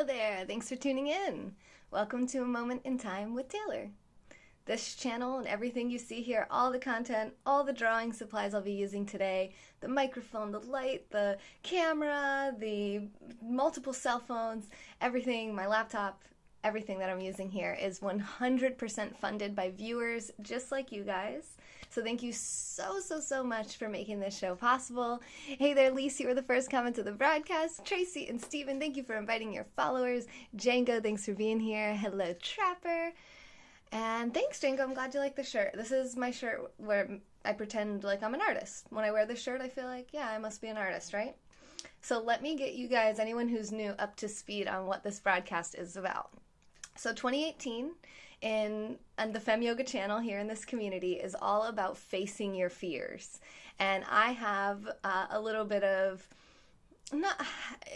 there! Thanks for tuning in. Welcome to A Moment in Time with Taylor. This channel and everything you see here, all the content, all the drawing supplies I'll be using today, the microphone, the light, the camera, the multiple cell phones, everything, my laptop, everything that I'm using here is 100% funded by viewers just like you guys. So thank you so much for making this show possible. Hey there, Lise, you were the first comment to the broadcast. Tracy and Steven, thank you for inviting your followers. Django, thanks for being here. Hello, Trapper. And thanks, Django. I'm glad you like the shirt. This is my shirt where I pretend like I'm an artist. When I wear this shirt, I feel like, yeah, I must be an artist, right? So let me get you guys, anyone who's new, up to speed on what this broadcast is about. So 2018 and the Fem Yoga channel here in this community is all about facing your fears. And I have a little bit of,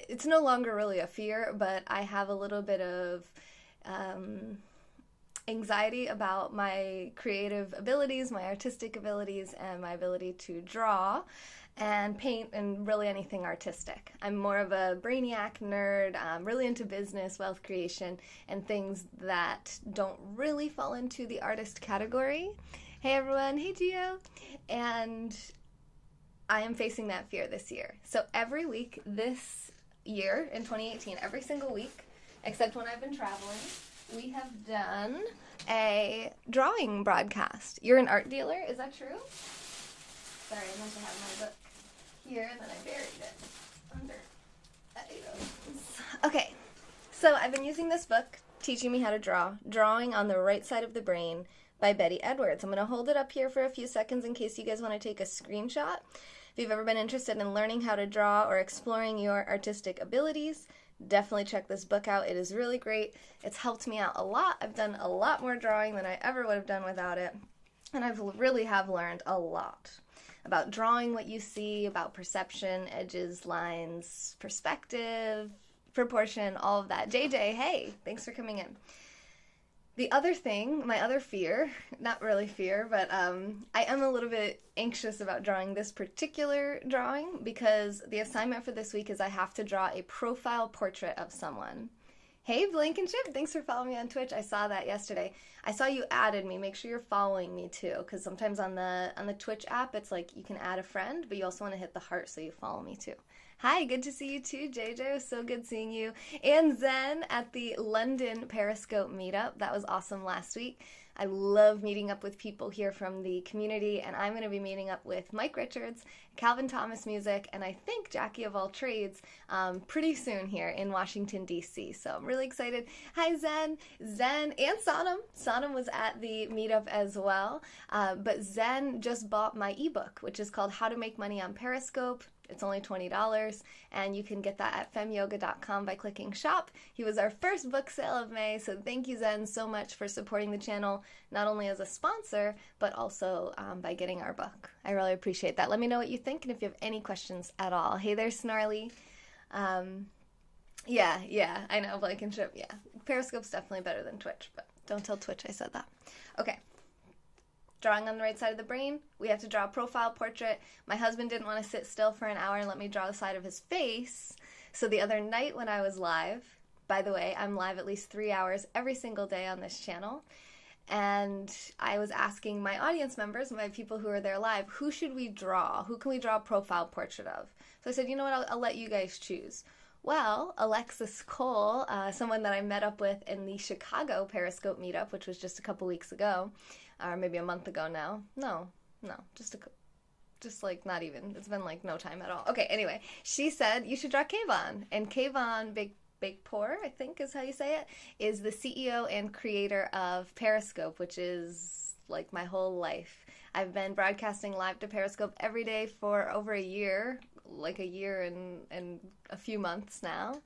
it's no longer really a fear, but I have a little bit of anxiety about my creative abilities, my artistic abilities, and my ability to draw and paint and really anything artistic. I'm more of a brainiac nerd, really into business, wealth creation, and things that don't really fall into the artist category. Hey everyone, hey Gio. And I am facing that fear this year. So every week this year in 2018, every single week, except when I've been traveling, we have done a drawing broadcast. You're an art dealer, is that true? Sorry, I meant to have my book here, and then I buried it under items. Okay, so I've been using this book, Teaching Me How to Draw, Drawing on the Right Side of the Brain by Betty Edwards. I'm going to hold it up here for a few seconds in case you guys want to take a screenshot. If you've ever been interested in learning how to draw or exploring your artistic abilities, definitely check this book out. It is really great. It's helped me out a lot. I've done a lot more drawing than I ever would have done without it, and I really have learned a lot about drawing what you see, about perception, edges, lines, perspective, proportion, all of that. JJ, hey, thanks for coming in. The other thing, my other fear, not really fear, but I am a little bit anxious about drawing this particular drawing because the assignment for this week is I have to draw a profile portrait of someone. Hey, Blankenship, thanks for following me on Twitch. I saw that yesterday. I saw you added me. Make sure you're following me too, because sometimes on the Twitch app, it's like you can add a friend, but you also want to hit the heart so you follow me too. Hi, good to see you too, JJ. So good seeing you. And Zen at the London Periscope meetup. That was awesome last week. I love meeting up with people here from the community, and I'm going to be meeting up with Mike Richards, Calvin Thomas Music, and I think Jackie of All Trades pretty soon here in Washington, D.C. So I'm really excited. Hi, Zen, and Sonam. Sonam was at the meetup as well, but Zen just bought my ebook, which is called How to Make Money on Periscope. It's only $20, and you can get that at femyoga.com by clicking shop. He was our first book sale of May, so thank you, Zen, so much for supporting the channel, not only as a sponsor, but also by getting our book. I really appreciate that. Let me know what you think, and if you have any questions at all. Hey there, Snarly. Yeah, I know, Blankenship, yeah. Periscope's definitely better than Twitch, but don't tell Twitch I said that. Okay. Drawing on the right side of the brain, we have to draw a profile portrait. My husband didn't want to sit still for an hour and let me draw the side of his face. So the other night when I was live, by the way, I'm live at least 3 hours every single day on this channel, and I was asking my audience members, my people who are there live, who should we draw? Who can we draw a profile portrait of? So I said, you know what, I'll let you guys choose. Well, Alexis Cole, someone that I met up with in the Chicago Periscope meetup, which was just a couple weeks ago, or maybe a month ago now. No, just like not even. It's been like no time at all. Okay, anyway, she said you should draw Kayvon. And Kayvon Beykpour, I think is how you say it, is the CEO and creator of Periscope, which is like my whole life. I've been broadcasting live to Periscope every day for over a year, like a year and a few months now.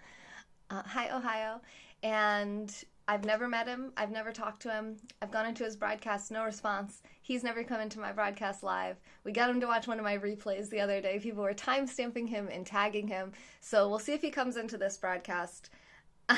Hi, Ohio. And I've never met him. I've never talked to him. I've gone into his broadcast, no response. He's never come into my broadcast live. We got him to watch one of my replays the other day. People were time-stamping him and tagging him. So we'll see if he comes into this broadcast.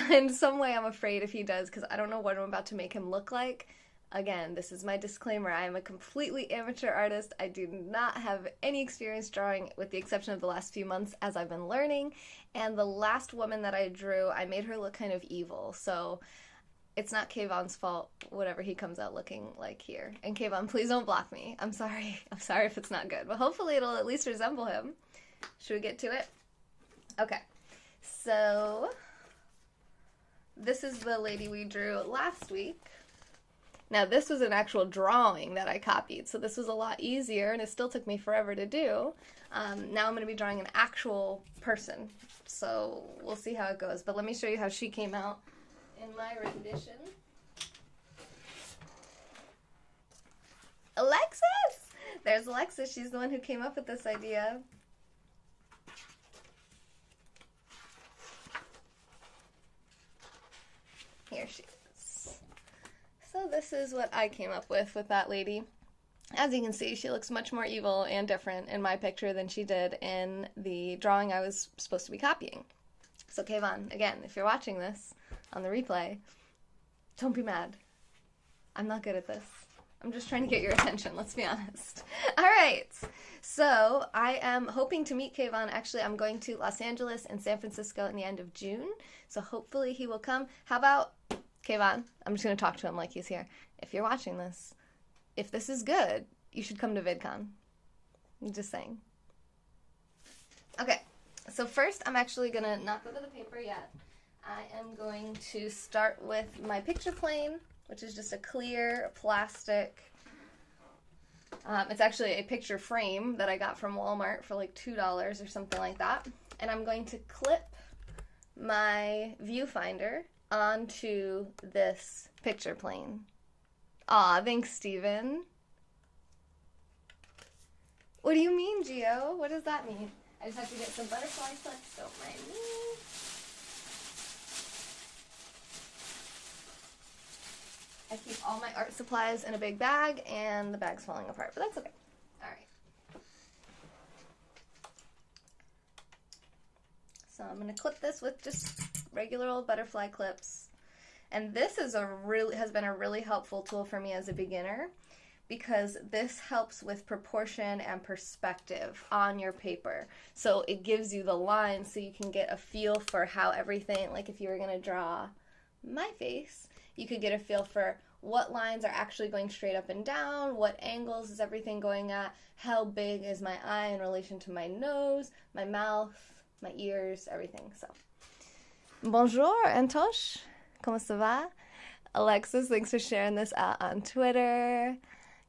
In some way, I'm afraid if he does, because I don't know what I'm about to make him look like. Again, this is my disclaimer. I am a completely amateur artist. I do not have any experience drawing with the exception of the last few months as I've been learning. And the last woman that I drew, I made her look kind of evil. So it's not Kayvon's fault, whatever he comes out looking like here. And Kayvon, please don't block me. I'm sorry. I'm sorry if it's not good. But hopefully it'll at least resemble him. Should we get to it? Okay. So this is the lady we drew last week. Now, this was an actual drawing that I copied, so this was a lot easier, and it still took me forever to do. Now I'm going to be drawing an actual person, so we'll see how it goes. But let me show you how she came out in my rendition. Alexis! There's Alexis. She's the one who came up with this idea. Here she is. So this is what I came up with that lady. As you can see, she looks much more evil and different in my picture than she did in the drawing I was supposed to be copying. So Kayvon, again, if you're watching this on the replay, don't be mad. I'm not good at this. I'm just trying to get your attention, let's be honest. All right, so I am hoping to meet Kayvon. Actually, I'm going to Los Angeles and San Francisco in the end of June, so hopefully he will come. How about Kayvon, I'm just going to talk to him like he's here. If you're watching this, if this is good, you should come to VidCon. I'm just saying. Okay, so first I'm actually going to not go to the paper yet. I am going to start with my picture plane, which is just a clear plastic. It's actually a picture frame that I got from Walmart for like $2 or something like that. And I'm going to clip my viewfinder onto this picture plane. Aw, thanks, Steven. What do you mean, Gio? What does that mean? I just have to get some butterfly clips, don't mind me. I keep all my art supplies in a big bag, and the bag's falling apart, but that's okay. All right. So I'm going to clip this with just regular old butterfly clips. And this is has been a really helpful tool for me as a beginner because this helps with proportion and perspective on your paper. So it gives you the lines so you can get a feel for how everything, like if you were going to draw my face, you could get a feel for what lines are actually going straight up and down, what angles is everything going at, how big is my eye in relation to my nose, my mouth, my ears, everything. So, bonjour, Antosh. Comment ça va? Alexis, thanks for sharing this out on Twitter.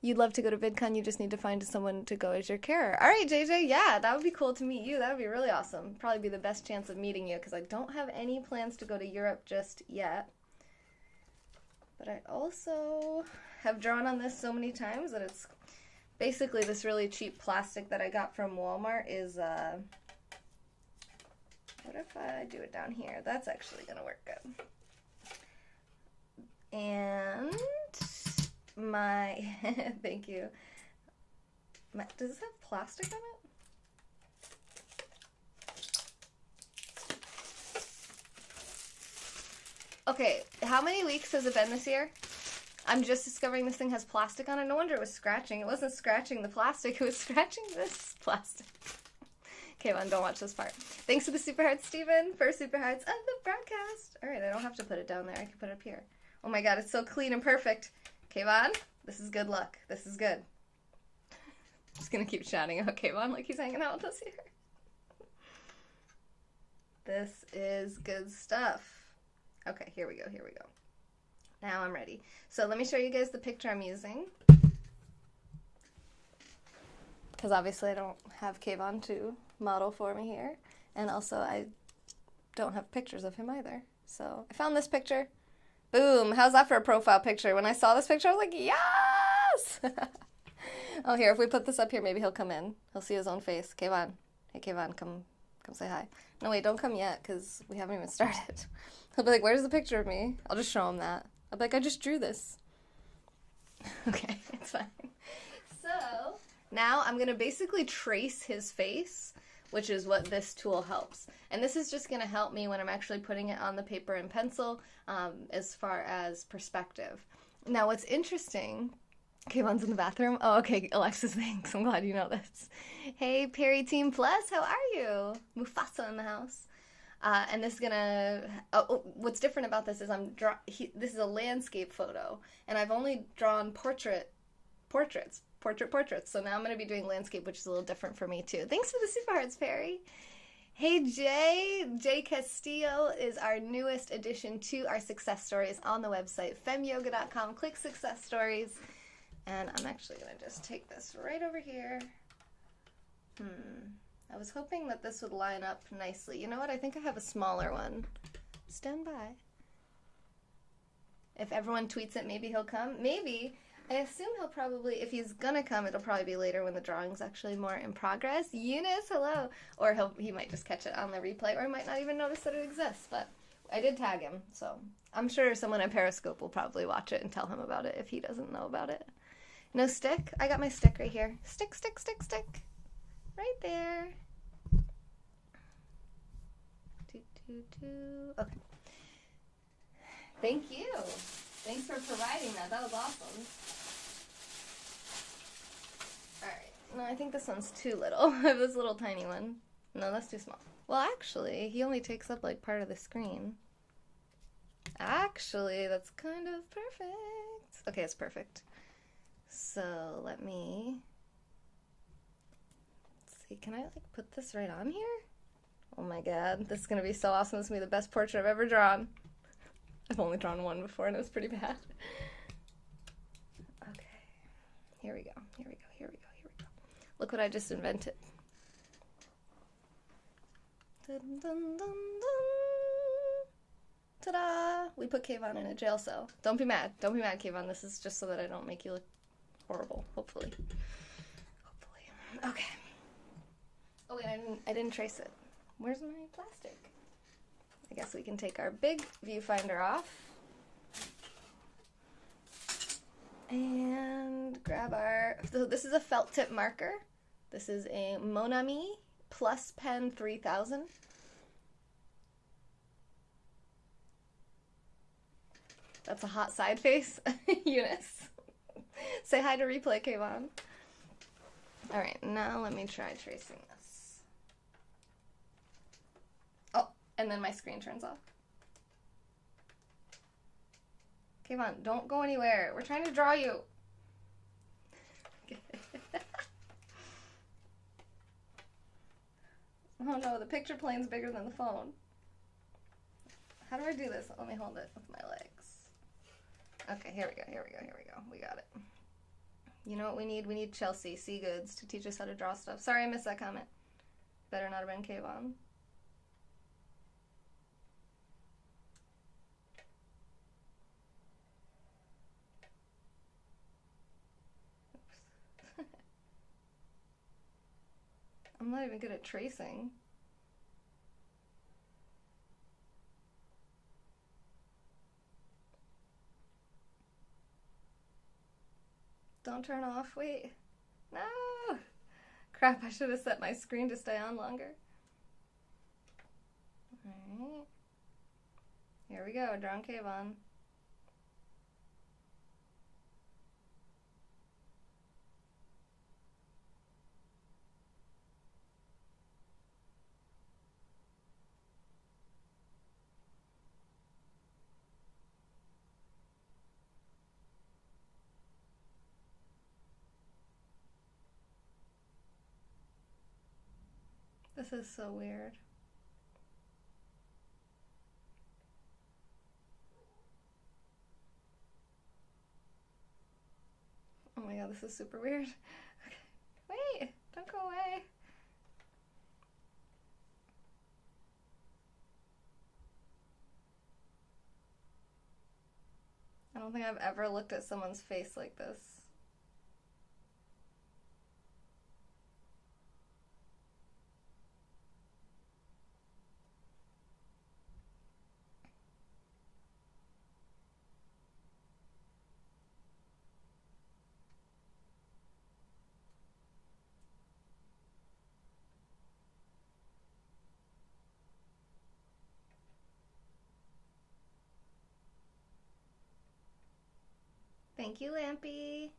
You'd love to go to VidCon, you just need to find someone to go as your carer. All right, JJ, yeah, that would be cool to meet you. That would be really awesome. Probably be the best chance of meeting you because I don't have any plans to go to Europe just yet. But I also have drawn on this so many times that it's basically this really cheap plastic that I got from Walmart is, what if I do it down here? That's actually going to work good. And my, thank you. Does this have plastic on it? Okay, how many weeks has it been this year? I'm just discovering this thing has plastic on it. No wonder it was scratching. It wasn't scratching the plastic, it was scratching this plastic. Okay, well, don't watch this part. Thanks for the super hearts, Steven, for super hearts of the broadcast. All right, I don't have to put it down there. I can put it up here. Oh my god, it's so clean and perfect. Kayvon, this is good luck. This is good. Just gonna keep shouting out Kayvon like he's hanging out with us here. This is good stuff. Okay, here we go, here we go. Now I'm ready. So let me show you guys the picture I'm using. Because obviously I don't have Kayvon to model for me here. And also I don't have pictures of him either. So I found this picture. Boom, how's that for a profile picture? When I saw this picture, I was like, yes! Oh, here, if we put this up here, maybe he'll come in. He'll see his own face. Kayvon. Hey, Kayvon, come say hi. No, wait, don't come yet, because we haven't even started. He'll be like, where's the picture of me? I'll just show him that. I'll be like, I just drew this. Okay, it's fine. So, now I'm going to basically trace his face, which is what this tool helps. And this is just going to help me when I'm actually putting it on the paper and pencil as far as perspective. Now, what's interesting, Kayvon's in the bathroom. Oh, okay, Alexis, thanks. I'm glad you know this. Hey, Perry Team Plus, how are you? Mufasa in the house. And this is gonna. What's different about this is this is a landscape photo, and I've only drawn portraits. So now I'm gonna be doing landscape, which is a little different for me too. Thanks for the super hearts, Perry. Hey Jay Castillo is our newest addition to our success stories on the website, femyoga.com. Click success stories. And I'm actually going to just take this right over here. I was hoping that this would line up nicely. You know what? I think I have a smaller one. Stand by. If everyone tweets it, maybe he'll come. Maybe. I assume he'll probably, if he's gonna come, it'll probably be later when the drawing's actually more in progress. Eunice, hello. Or he might just catch it on the replay, or he might not even notice that it exists. But I did tag him, so I'm sure someone at Periscope will probably watch it and tell him about it if he doesn't know about it. No stick? I got my stick right here. Stick. Right there. Okay. Thank you. Thanks for providing that. That was awesome. Alright. No, I think this one's too little. I have this little tiny one. No, that's too small. Well, actually, he only takes up like part of the screen. Actually, that's kind of perfect. Okay, it's perfect. So let me see. Can I like put this right on here? Oh my god, this is gonna be so awesome. This is gonna be the best portrait I've ever drawn. I've only drawn one before and it was pretty bad. Okay, here we go. Look what I just invented. Dun, dun, dun, dun. Ta-da! We put Kayvon in a jail cell. Don't be mad, Kayvon. This is just so that I don't make you look horrible, hopefully. Okay. Oh wait, I didn't trace it. Where's my plastic? I guess we can take our big viewfinder off. And grab so this is a felt tip marker. This is a Monami Plus Pen 3000. That's a hot side face, Eunice. Say hi to replay, Kayvon. Alright, now let me try tracing this. Oh, and then my screen turns off. Kayvon, don't go anywhere. We're trying to draw you. Oh no, the picture plane's bigger than the phone. How do I do this? Let me hold it with my legs. Okay, here we go. We got it. You know what we need? We need Chelsea Seagoods to teach us how to draw stuff. Sorry I missed that comment. Better not have been Kayvon. I'm not even good at tracing. Don't turn off. Wait. No! Crap, I should have set my screen to stay on longer. Alright. Here we go. Drawn Kayvon. This is so weird. Oh my god, this is super weird. Okay. Wait, don't go away. I don't think I've ever looked at someone's face like this. Thank you, Lampy.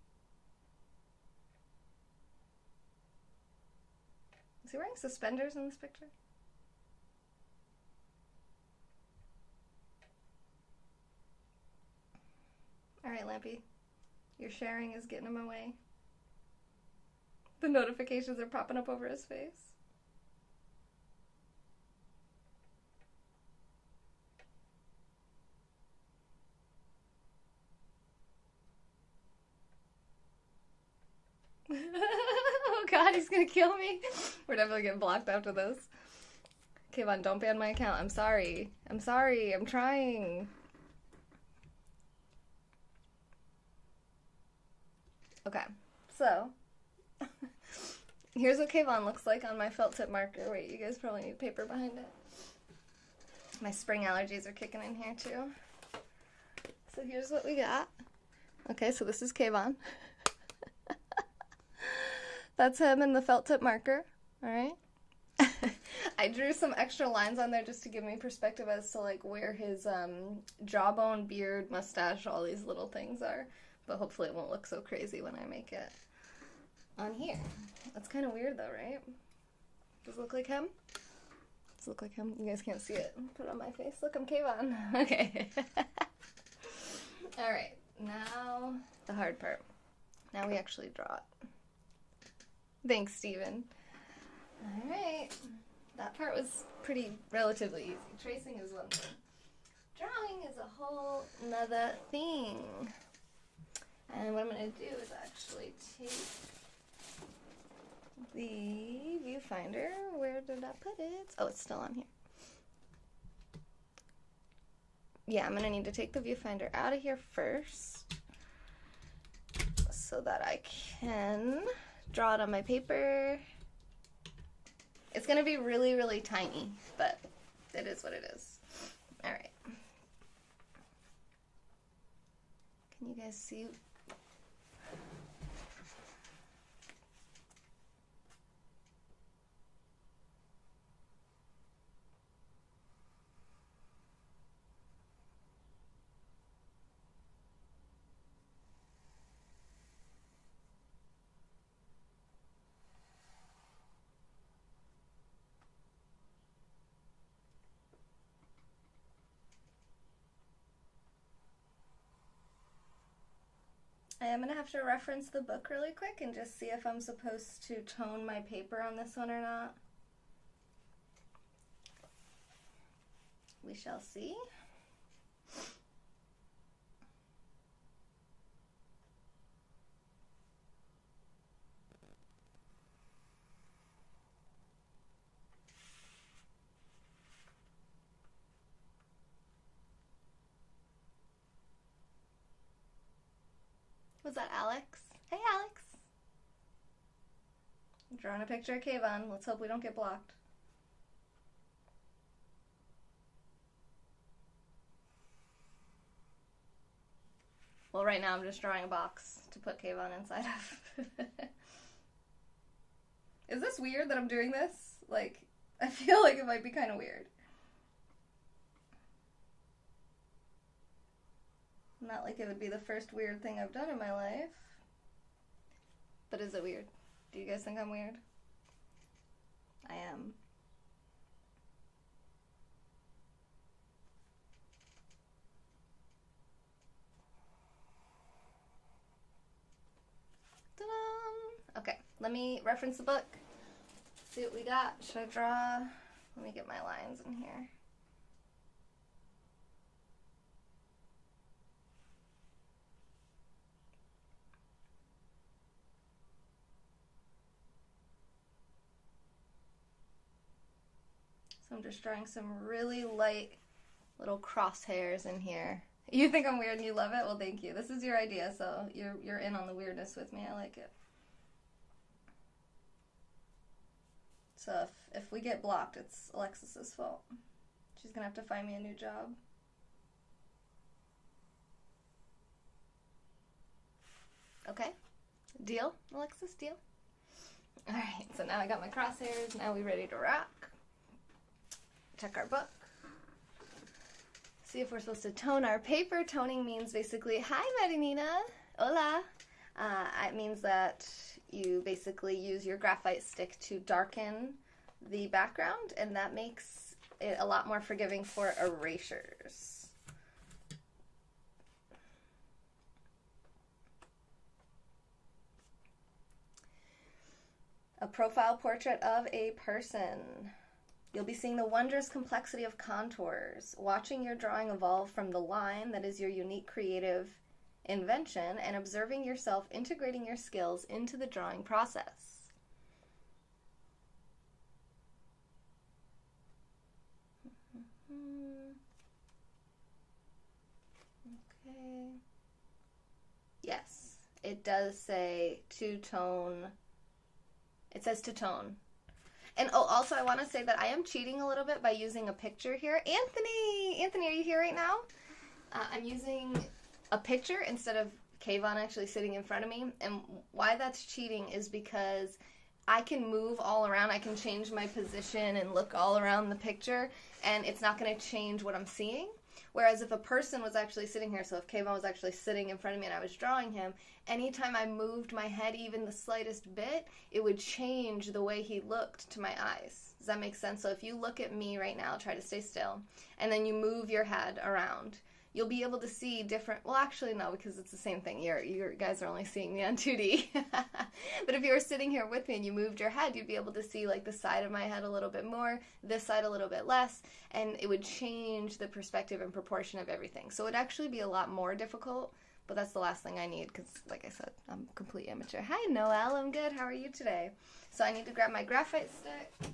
Is he wearing suspenders in this picture? Alright, Lampy. Your sharing is getting him away. The notifications are popping up over his face. Oh god, he's gonna kill me. We're definitely getting blocked after this. Kayvon, don't ban my account. I'm sorry. I'm sorry. I'm trying. Okay, so here's what Kayvon looks like on my felt tip marker. Wait, you guys probably need paper behind it. My spring allergies are kicking in here too. So here's what we got. Okay, so this is Kayvon. That's him in the felt tip marker, all right? I drew some extra lines on there just to give me perspective as to like where his jawbone, beard, mustache, all these little things are. But hopefully it won't look so crazy when I make it on here. That's kind of weird though, right? Does it look like him? Does it look like him? You guys can't see it. Put it on my face. Look, I'm Kayvon. Okay. All right, now the hard part. Now we actually draw it. Thanks, Steven. All right. That part was relatively easy. Tracing is one thing. Drawing is a whole nother thing. And what I'm going to do is actually take the viewfinder. Where did I put it? Oh, it's still on here. Yeah, I'm going to need to take the viewfinder out of here first so that I can draw it on my paper. It's going to be really, really tiny, but it is what it is. All right. Can you guys see? I am going to have to reference the book really quick and just see if I'm supposed to tone my paper on this one or not. We shall see. Was that Alex? Hey, Alex. I'm drawing a picture of Kayvon. Let's hope we don't get blocked. Well, right now I'm just drawing a box to put Kayvon inside of. Is this weird that I'm doing this? Like, I feel like it might be kind of weird. Not like it would be the first weird thing I've done in my life. But is it weird? Do you guys think I'm weird? I am. Ta-da! Okay, let me reference the book. See what we got. Should I draw? Let me get my lines in here. So I'm just drawing some really light little crosshairs in here. You think I'm weird and you love it? Well, thank you. This is your idea, so you're in on the weirdness with me. I like it. So if we get blocked, it's Alexis's fault. She's gonna have to find me a new job. Okay? Deal, Alexis? Deal? Alright, so now I got my crosshairs. Now we ready to rock. Check our book. See if we're supposed to tone our paper. Toning means basically, hi, Marinina. Hola. It means that you basically use your graphite stick to darken the background, and that makes it a lot more forgiving for erasures. A profile portrait of a person. You'll be seeing the wondrous complexity of contours, watching your drawing evolve from the line that is your unique creative invention, and observing yourself integrating your skills into the drawing process. Okay. Yes, it does say two-tone. It says two-tone. And oh, also I want to say that I am cheating a little bit by using a picture here. Anthony, are you here right now? I'm using a picture instead of Kayvon actually sitting in front of me. And why that's cheating is because I can move all around. I can change my position and look all around the picture, and it's not going to change what I'm seeing. Whereas if a person was actually sitting here, so if Kayvon was actually sitting in front of me and I was drawing him, anytime I moved my head even the slightest bit, it would change the way he looked to my eyes. Does that make sense? So if you look at me right now, try to stay still, and then you move your head around, you'll be able to see different, well actually no, because it's the same thing. You guys are only seeing me on 2D. But if you were sitting here with me and you moved your head, you'd be able to see like the side of my head a little bit more, this side a little bit less, and it would change the perspective and proportion of everything. So it would actually be a lot more difficult, but that's the last thing I need because, like I said, I'm a complete amateur. Hi Noelle, I'm good. How are you today? So I need to grab my graphite stick.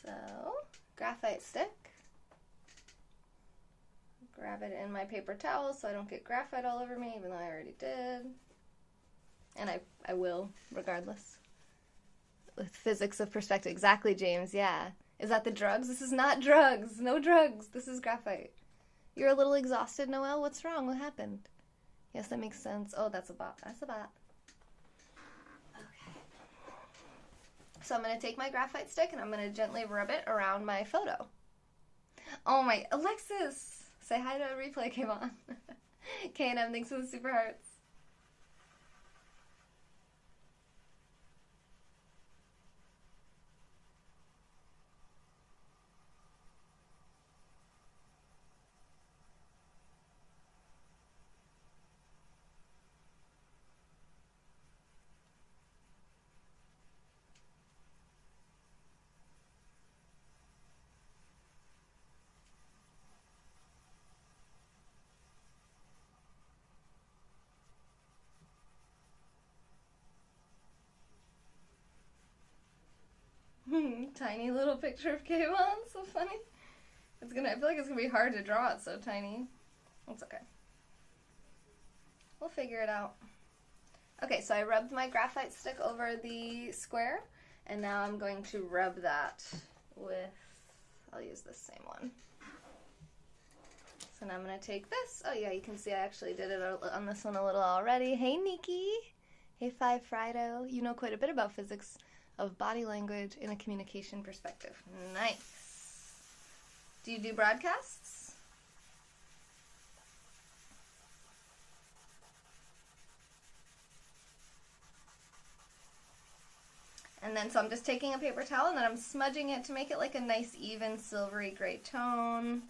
So, graphite stick. Grab it in my paper towel so I don't get graphite all over me, even though I already did. And I will, regardless. With physics of perspective. Exactly, James, yeah. Is that the drugs? This is not drugs. No drugs. This is graphite. You're a little exhausted, Noelle? What's wrong? What happened? Yes, that makes sense. Oh, that's a bot. That's a bot. So I'm going to take my graphite stick and I'm going to gently rub it around my photo. Oh my, Alexis! Say hi to replay, Kayvon. K&M, thanks for the super hearts. Tiny little picture of Kayvon, so funny. I feel like it's gonna be hard to draw it so tiny. It's okay. We'll figure it out. Okay, so I rubbed my graphite stick over the square, and now I'm going to rub that with, I'll use this same one. So now I'm gonna take this. Oh yeah, you can see I actually did it on this one a little already. Hey Nikki. Hey Five Frido. You know quite a bit about physics of body language in a communication perspective. Nice. Do you do broadcasts? And then, so I'm just taking a paper towel and then I'm smudging it to make it like a nice, even, silvery gray tone.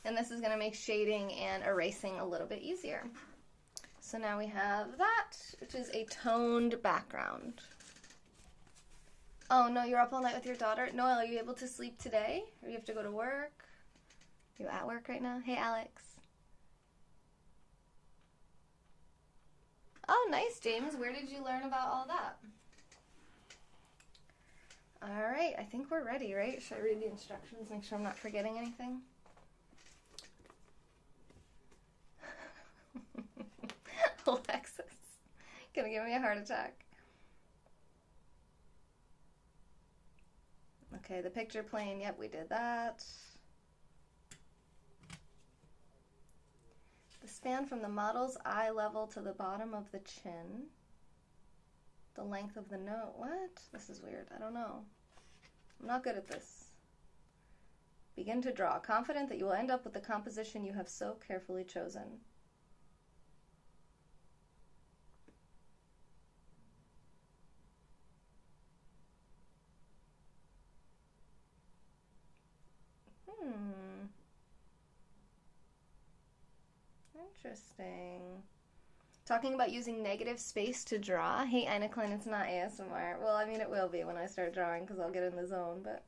And this is going to make shading and erasing a little bit easier. So now we have that, which is a toned background. Oh no, you're up all night with your daughter? Noelle, are you able to sleep today? Or you have to go to work? Are you at work right now? Hey Alex. Oh nice, James. Where did you learn about all that? Alright, I think we're ready, right? Should I read the instructions, make sure I'm not forgetting anything? gonna give me a heart attack. Okay, the picture plane, yep, we did that. The span from the model's eye level to the bottom of the chin. The length of the nose. What? This is weird. I don't know. I'm not good at this. Begin to draw, confident that you will end up with the composition you have so carefully chosen. Interesting. Talking about using negative space to draw. Hey, Einaclin, it's not ASMR. Well, I mean, it will be when I start drawing because I'll get in the zone, but...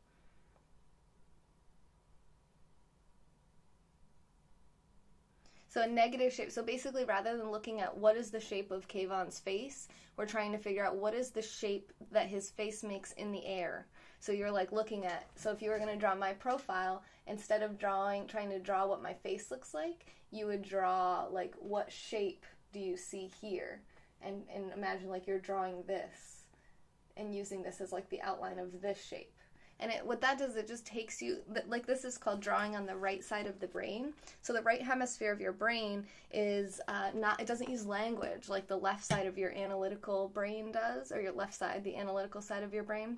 So a negative shape. So basically, rather than looking at what is the shape of Kayvon's face, we're trying to figure out what is the shape that his face makes in the air. So you're like looking at, so if you were going to draw my profile, instead of trying to draw what my face looks like, you would draw like what shape do you see here? And imagine like you're drawing this and using this as like the outline of this shape. And what that does, it just takes you, like this is called drawing on the right side of the brain. So the right hemisphere of your brain is it doesn't use language like the left side of your analytical brain does, or your left side, the analytical side of your brain.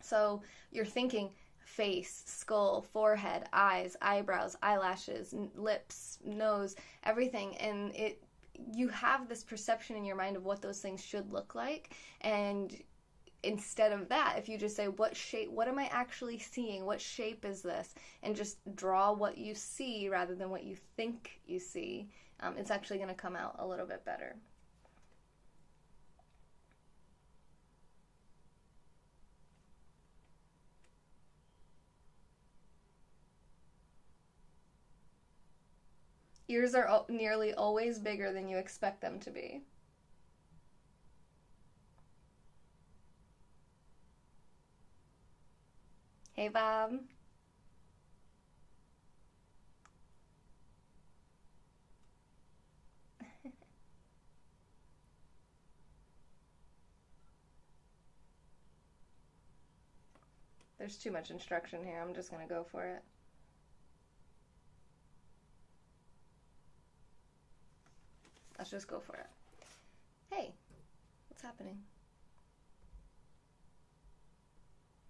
So you're thinking face, skull, forehead, eyes, eyebrows, eyelashes, lips, nose, everything. And you have this perception in your mind of what those things should look like. And instead of that, if you just say, what shape, what am I actually seeing? What shape is this? And just draw what you see rather than what you think you see, it's actually going to come out a little bit better. Ears are nearly always bigger than you expect them to be. Hey, Bob. There's too much instruction here. I'm just going to go for it. Let's just go for it. Hey, what's happening?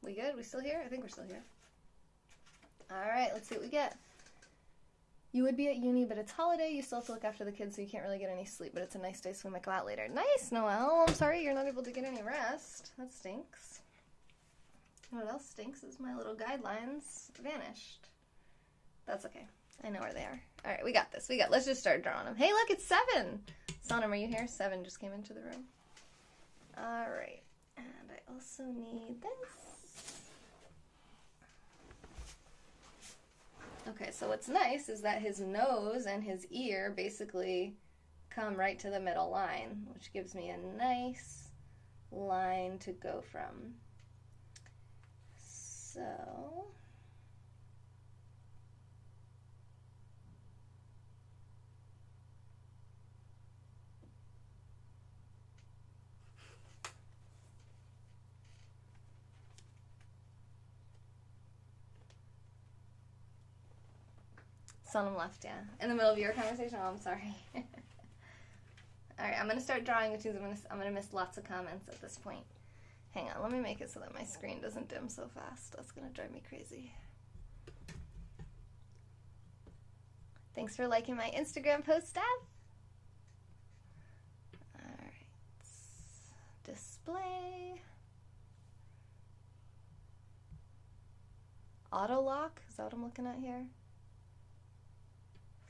We good? We still here? I think we're still here. Alright, let's see what we get. You would be at uni, but it's holiday. You still have to look after the kids, so you can't really get any sleep, but it's a nice day, so we might go out later. Nice, Noelle. I'm sorry you're not able to get any rest. That stinks. What else stinks is my little guidelines vanished. That's okay. I know where they are. Alright, we got this. Let's just start drawing them. Hey, look, it's 7! Sonam, are you here? 7 just came into the room. Alright. And I also need this. Okay, so what's nice is that his nose and his ear basically come right to the middle line, which gives me a nice line to go from. So... Sonam left, yeah. In the middle of your conversation? Oh, I'm sorry. Alright, I'm going to start drawing with you. I'm going to miss lots of comments at this point. Hang on, let me make it so that my screen doesn't dim so fast. That's going to drive me crazy. Thanks for liking my Instagram post, Steph. Alright. Display. Auto lock? Is that what I'm looking at here?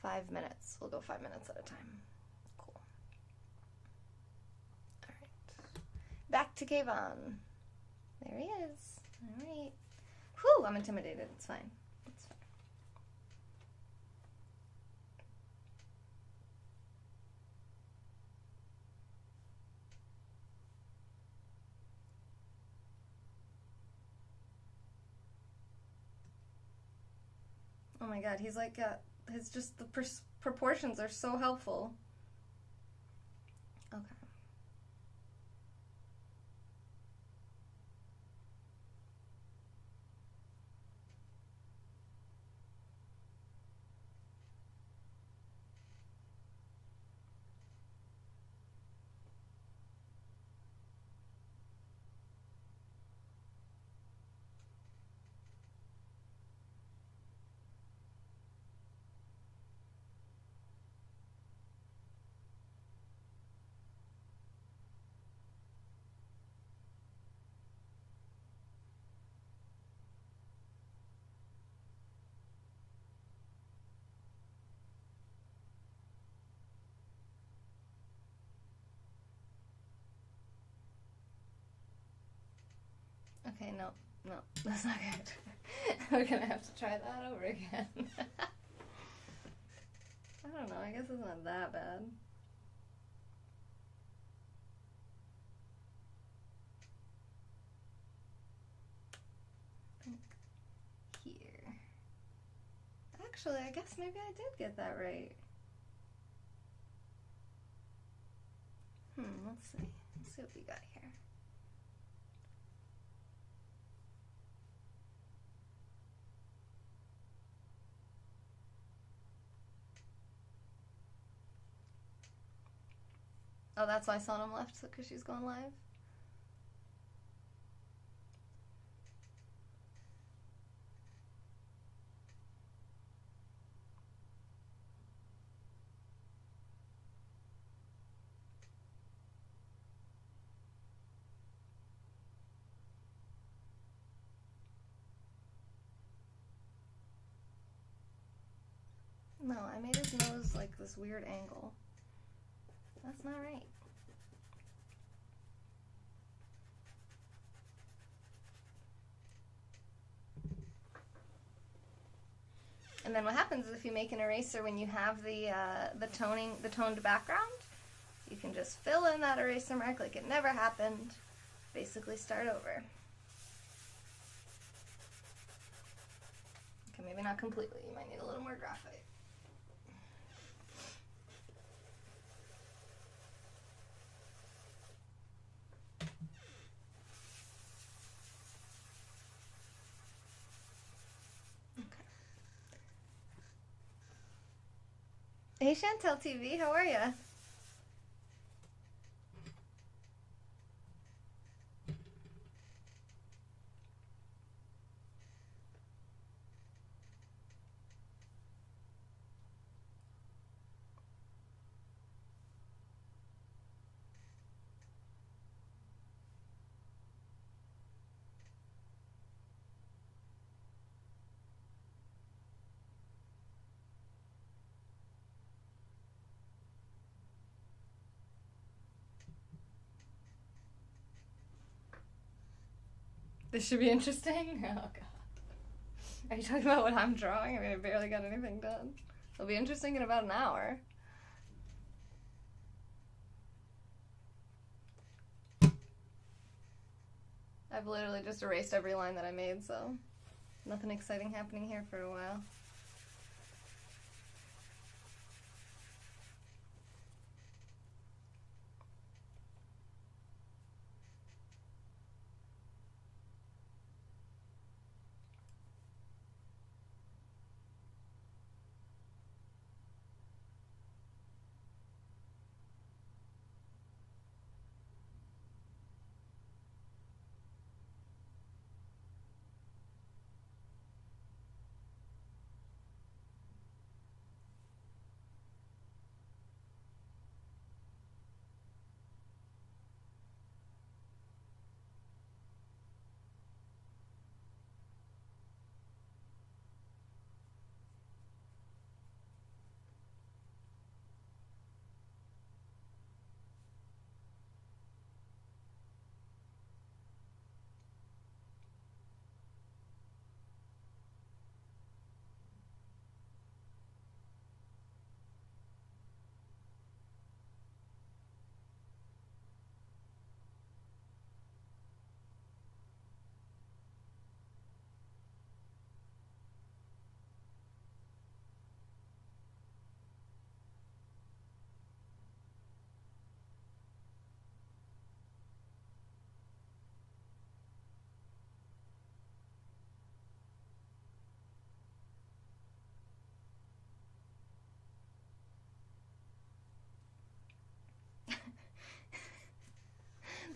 5 minutes. We'll go 5 minutes at a time. Cool. Alright. Back to Kayvon. There he is. Alright. Whew, I'm intimidated. It's fine. It's fine. Oh my god, he's like the proportions are so helpful. Okay. Okay, no, no, that's not good. We're gonna have to try that over again. I don't know, I guess it's not that bad. Here. Actually, I guess maybe I did get that right. Let's see. Let's see what we got here. Oh, that's why Sonam left, because she's going live? No, I made his nose like this weird angle. That's not right. And then what happens is if you make an eraser when you have the toned background, you can just fill in that eraser mark like it never happened. Basically start over. Okay, maybe not completely. You might need a little more graphite. Hey Chantel TV, how are ya? This should be interesting. Oh god. Are you talking about what I'm drawing? I mean, I barely got anything done. It'll be interesting in about an hour. I've literally just erased every line that I made, so nothing exciting happening here for a while.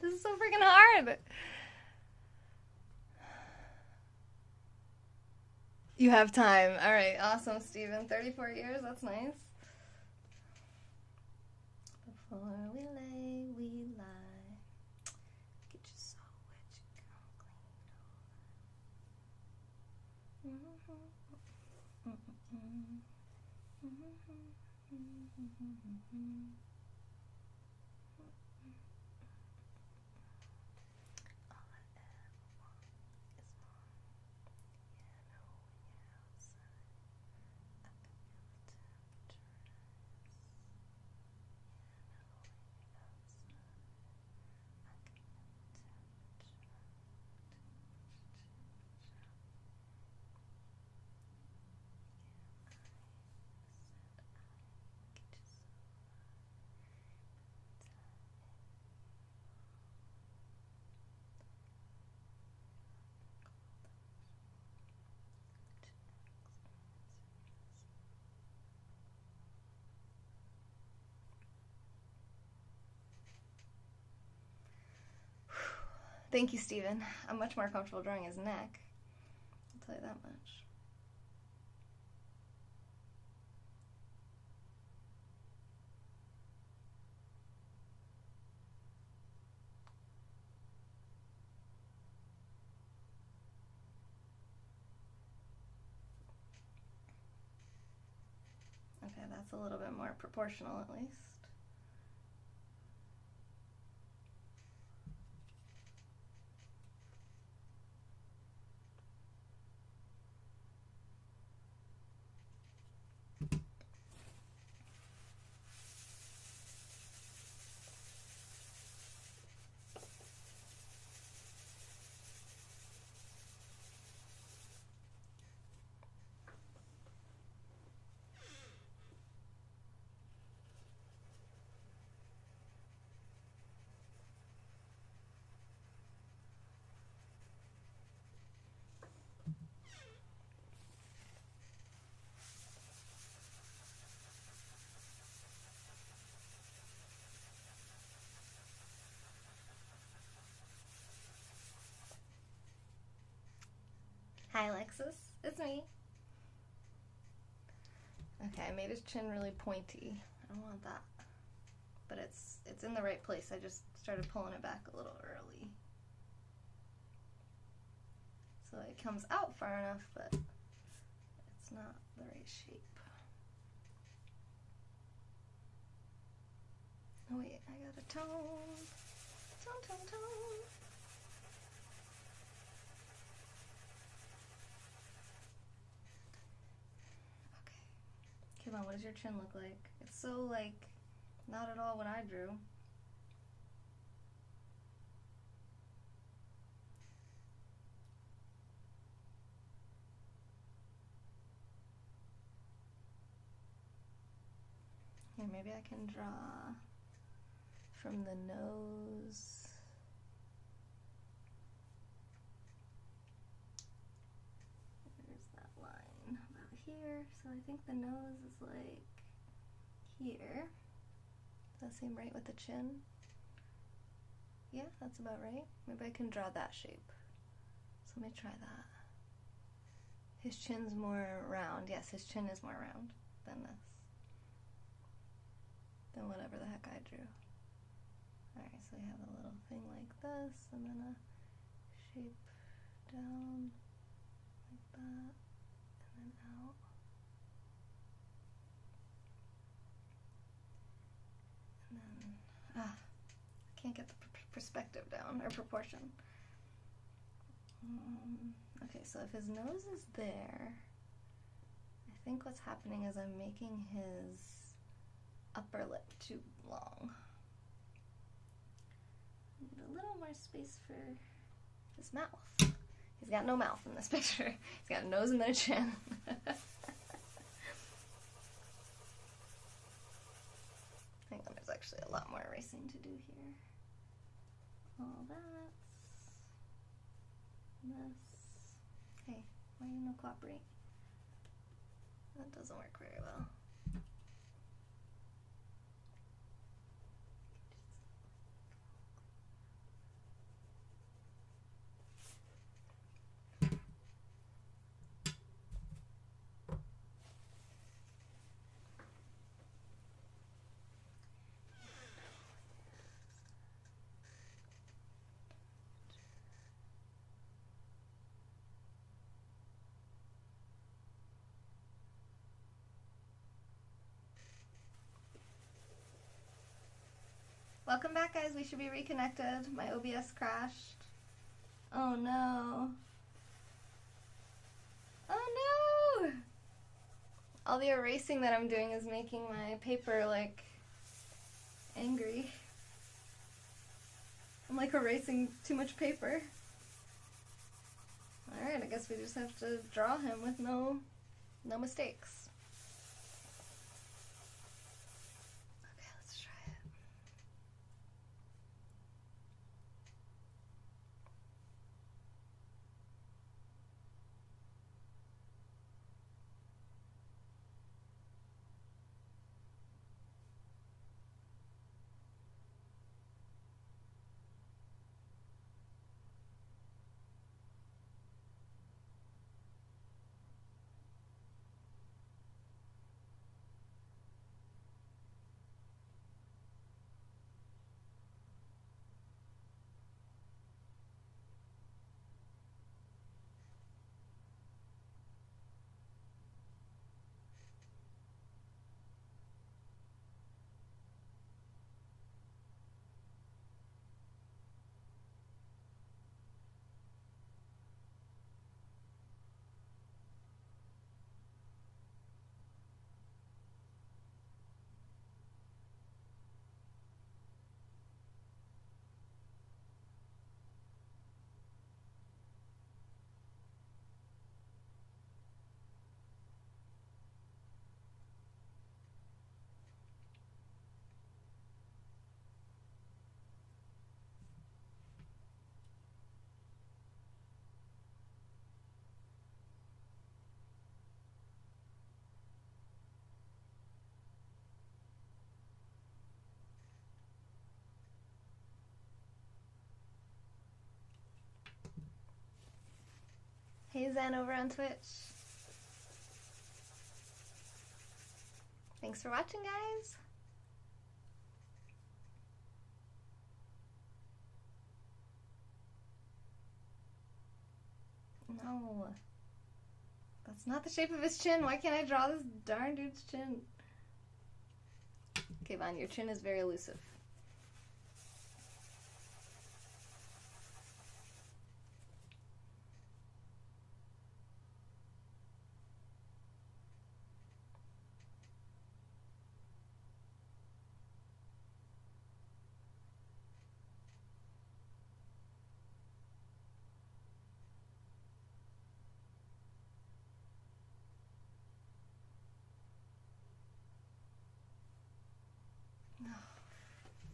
This is so freaking hard. You have time. All right, awesome, Steven. 34 years, that's nice. Before we lay, we lie. Get you so wet you can clean. All I ever want Thank you, Stephen. I'm much more comfortable drawing his neck. I'll tell you that much. Okay, that's a little bit more proportional at least. Hi, Alexis. It's me. Okay, I made his chin really pointy. I don't want that. But it's in the right place. I just started pulling it back a little early. So it comes out far enough, but it's not the right shape. Oh wait, I got a tone. Tone. Kayvon, what does your chin look like? It's so, like, not at all what I drew. Here, maybe I can draw from the nose. There's that line about here. So I think the nose is like here. Does that seem right with the chin? Yeah, that's about right. Maybe I can draw that shape. So let me try that. His chin's more round. Yes, his chin is more round than this. Than whatever the heck I drew. Alright, so we have a little thing like this, and then a shape down like that, and then out. And then, I can't get the perspective down, or proportion. Okay, so if his nose is there, I think what's happening is I'm making his upper lip too long. I need a little more space for his mouth. He's got no mouth in this picture. He's got a nose and then a chin. Hang on, there's actually a lot more erasing to do here. All that. This. Hey, why you no cooperate? That doesn't work very well. Welcome back, guys. We should be reconnected. My OBS crashed. Oh no. Oh no! All the erasing that I'm doing is making my paper, like, angry. I'm, like, erasing too much paper. Alright, I guess we just have to draw him with no mistakes. Hey Zen over on Twitch. Thanks for watching, guys. No. That's not the shape of his chin. Why can't I draw this darn dude's chin? Kayvon, your chin is very elusive.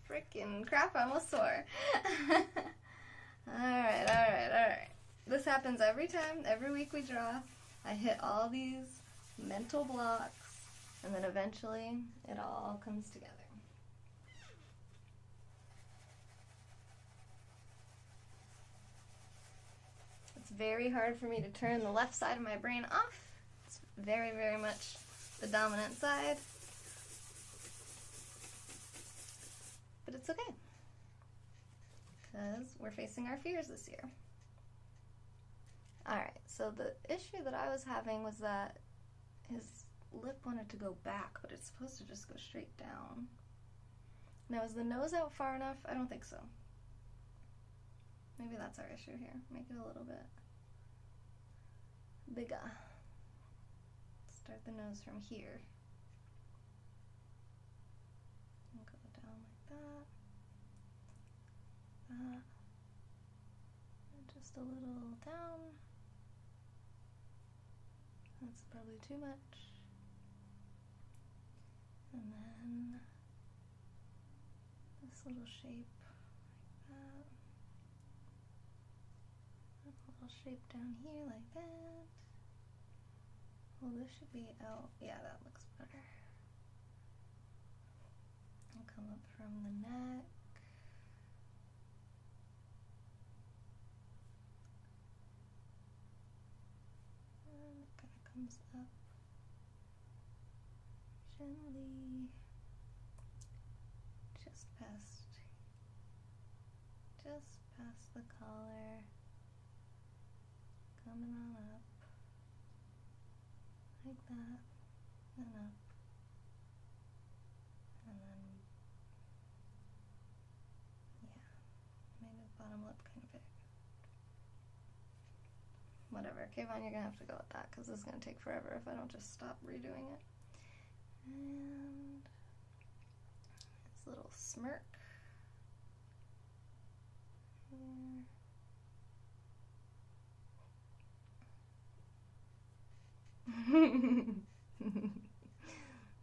Frickin' crap, I'm almost sore. Alright. This happens every time, every week we draw. I hit all these mental blocks, and then eventually it all comes together. It's very hard for me to turn the left side of my brain off. It's very, very much the dominant side. But it's okay, because we're facing our fears this year. Alright, so the issue that I was having was that his lip wanted to go back, but it's supposed to just go straight down. Now, is the nose out far enough? I don't think so. Maybe that's our issue here. Make it a little bit bigger. Start the nose from here. And go down like that. That. And just a little down. That's probably too much. And then this little shape like that. A little shape down here like that. Well, this should be out. Yeah, that looks better. I'll come up from the neck. And it kind of comes up gently, just past the collar, coming on up, like that, and up, and then, yeah, made the bottom lip kind of big. Whatever, Kayvon, you're gonna have to go with that, because this is gonna take forever if I don't just stop redoing it. And this little smirk here.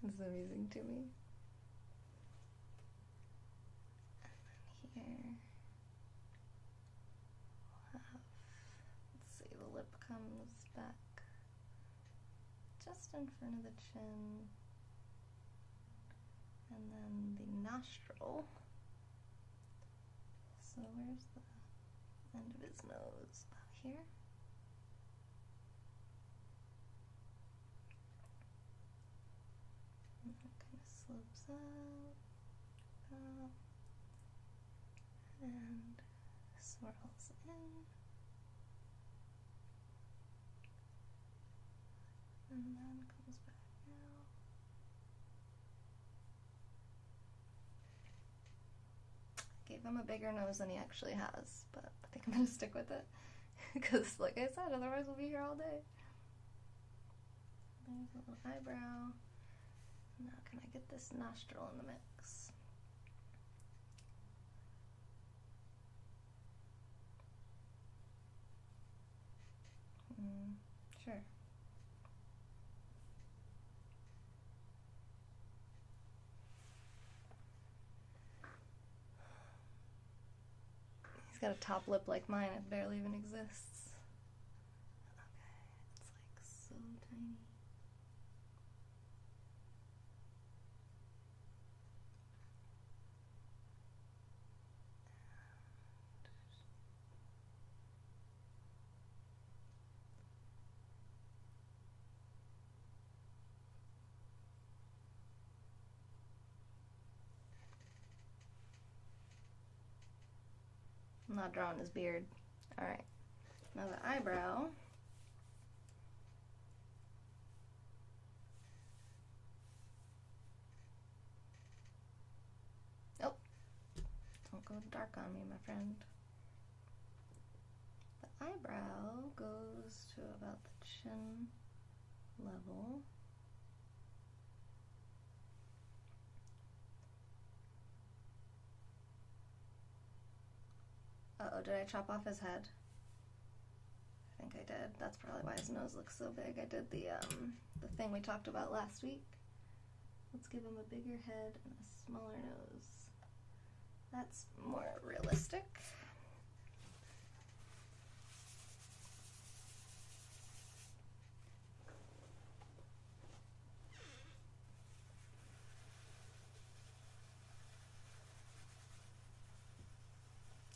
It's amusing to me. And then here we'll have, let's see, the lip comes back just in front of the chin. And then the nostril. So where's the end of his nose? About here. And that kind of slopes out, and swirls in. And then comes back out. Gave him a bigger nose than he actually has, but I think I'm going to stick with it. Because, like I said, otherwise we'll be here all day. There's a little eyebrow. Now can I get this nostril in the mix? Sure. He's got a top lip like mine. It barely even exists. Okay, it's like so tiny. not drawing his beard. Alright, now the eyebrow. Oh, don't go dark on me, my friend. The eyebrow goes to about the chin level. Uh-oh, did I chop off his head? I think I did. That's probably why his nose looks so big. I did the thing we talked about last week. Let's give him a bigger head and a smaller nose. That's more realistic.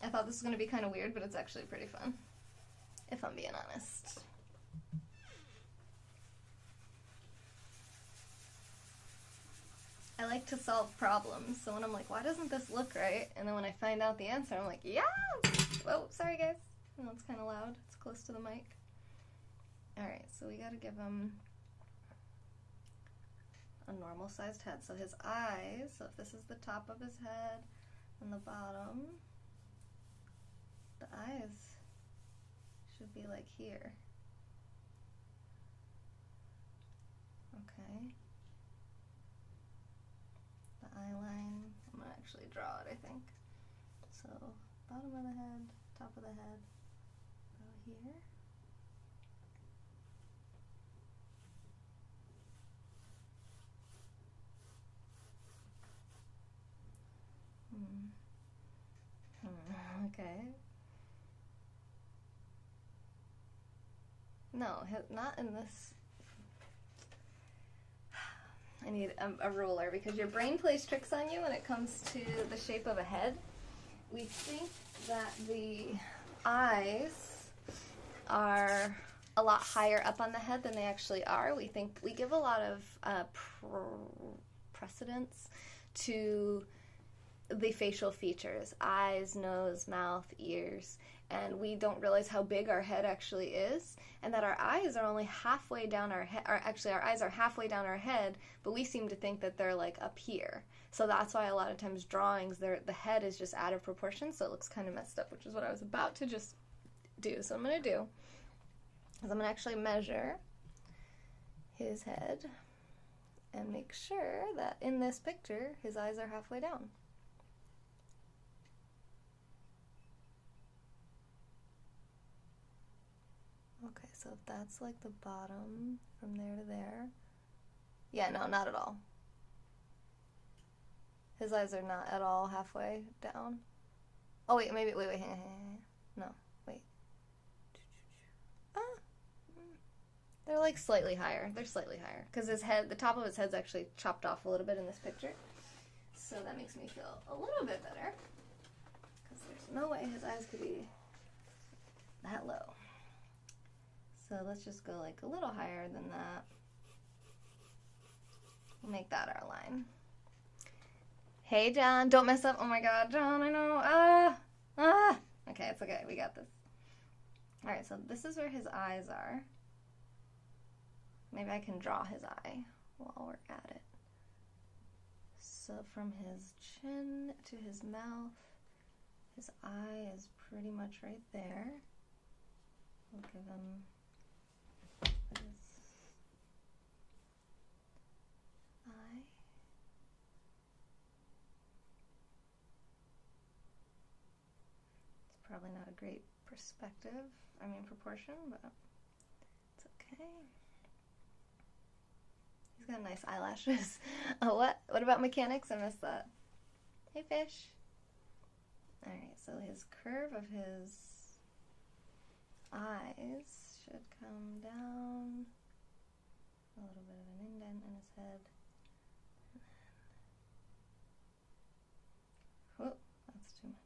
I thought this was going to be kind of weird, but it's actually pretty fun, if I'm being honest. I like to solve problems, so when I'm like, why doesn't this look right? And then when I find out the answer, I'm like, yeah! Oh, sorry guys. Oh, it's kind of loud. It's close to the mic. Alright, so we gotta give him a normal sized head. So his eyes, so if this is the top of his head and the bottom, the eyes should be like here. Okay. The eye line, I'm gonna actually draw it, I think. So, bottom of the head, top of the head, go here. Okay. No, not in this. I need a ruler because your brain plays tricks on you when it comes to the shape of a head. We think that the eyes are a lot higher up on the head than they actually are. We think we give a lot of precedence to the facial features, eyes, nose, mouth, ears, and we don't realize how big our head actually is, and that our eyes are only halfway down our head, or actually our eyes are halfway down our head, but we seem to think that they're like up here. So that's why a lot of times drawings, the head is just out of proportion, so it looks kind of messed up, which is what I was about to just do. So what I'm going to do is I'm going to actually measure his head and make sure that in this picture his eyes are halfway down. Okay, so if that's like the bottom from there to there. Yeah, no, not at all. His eyes are not at all halfway down. Oh, wait, maybe, wait, no, wait. They're like slightly higher. They're slightly higher. Because his head, the top of his head's actually chopped off a little bit in this picture. So that makes me feel a little bit better. Because there's no way his eyes could be that low. So let's just go like a little higher than that. We'll make that our line. Hey, John, don't mess up. Oh my God, John, I know. Okay, it's okay. We got this. All right, so this is where his eyes are. Maybe I can draw his eye while we're at it. So from his chin to his mouth, his eye is pretty much right there. We'll give him his eye. It's probably not a great proportion, but it's okay. He's got nice eyelashes. Oh, what? What about mechanics? I missed that. Hey, fish. Alright, so his curve of his eyes should come down. A little bit of an indent in his head. Whoop, that's too much.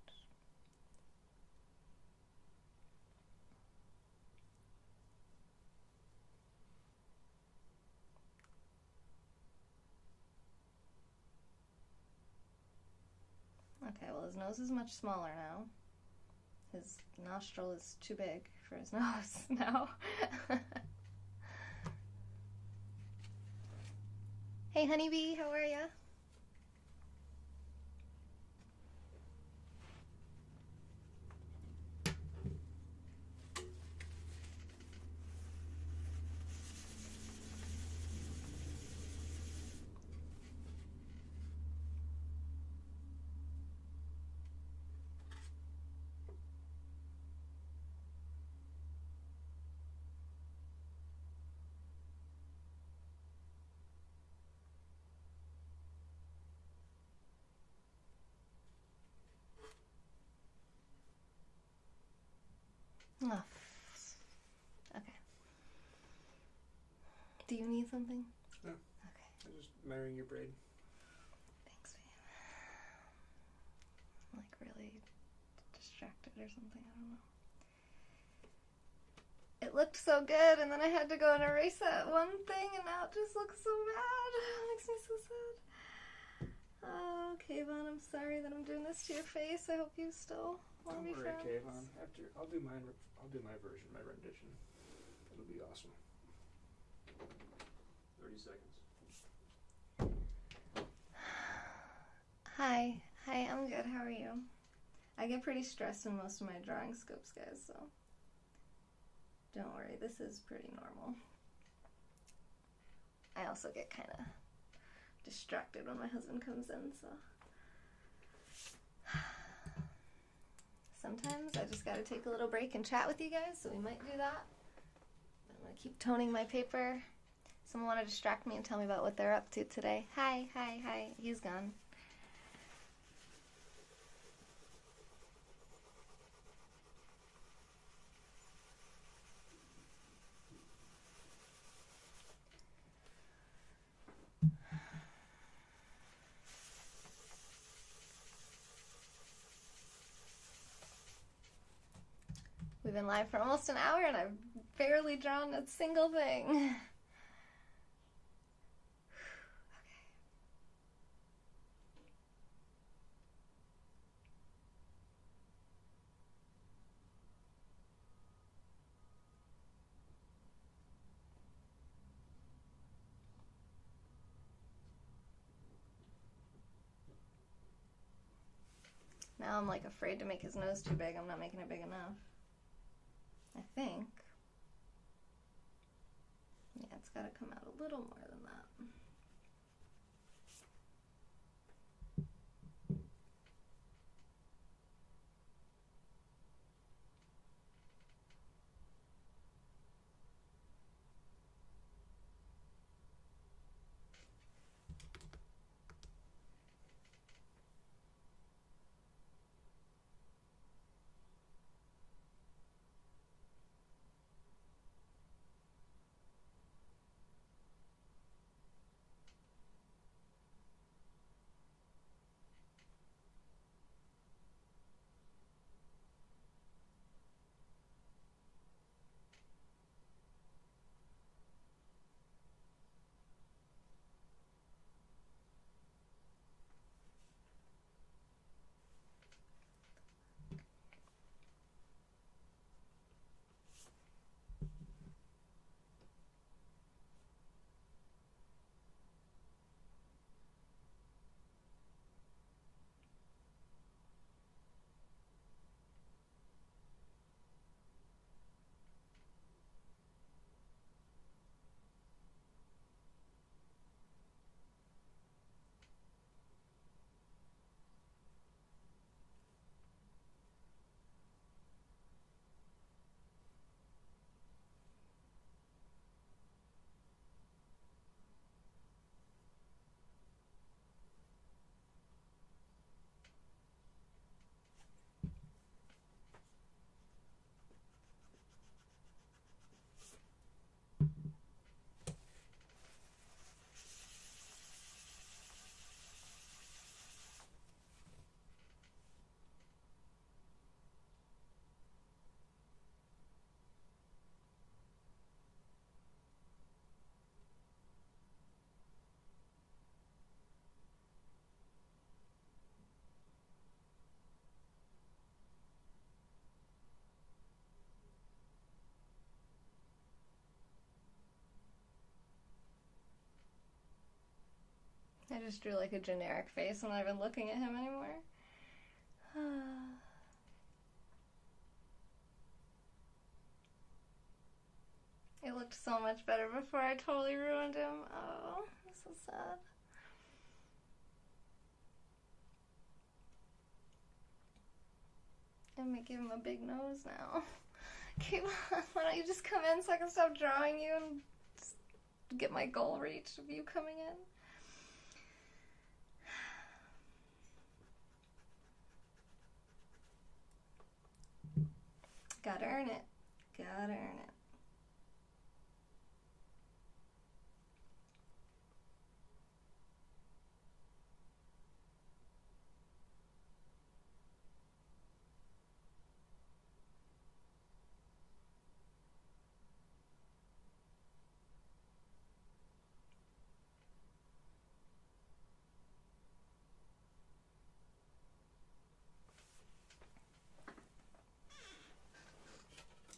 Okay, well his nose is much smaller now. His nostril is too big for his nose now. Hey, honeybee, how are ya? Oh. Okay. Do you need something? No. Okay. I'm just admiring your braid. Thanks, babe. I'm like really distracted or something. I don't know. It looked so good, and then I had to go and erase that one thing, and now it just looks so bad. It makes me so sad. Oh, Kayvon, I'm sorry that I'm doing this to your face. I hope you still want to be friends. Don't worry, Kayvon. I'll do my version, my rendition. It'll be awesome. 30 seconds. Hi, I'm good. How are you? I get pretty stressed in most of my drawing scopes, guys, so don't worry. This is pretty normal. I also get kind of distracted when my husband comes in, so sometimes I just gotta take a little break and chat with you guys, so we might do that. I'm gonna keep toning my paper. Someone want to distract me and tell me about what they're up to today? Hi. He's gone. We've been live for almost an hour and I've barely drawn a single thing. Okay. Now I'm like afraid to make his nose too big. I'm not making it big enough. I think. Yeah, it's got to come out a little more than that. I just drew like a generic face. I'm not even looking at him anymore. It looked so much better before. I totally ruined him. Oh, that's so sad. I'm gonna give him a big nose now. Kayvon, why don't you just come in so I can stop drawing you and get my goal reached of you coming in? Gotta earn it. Gotta earn it.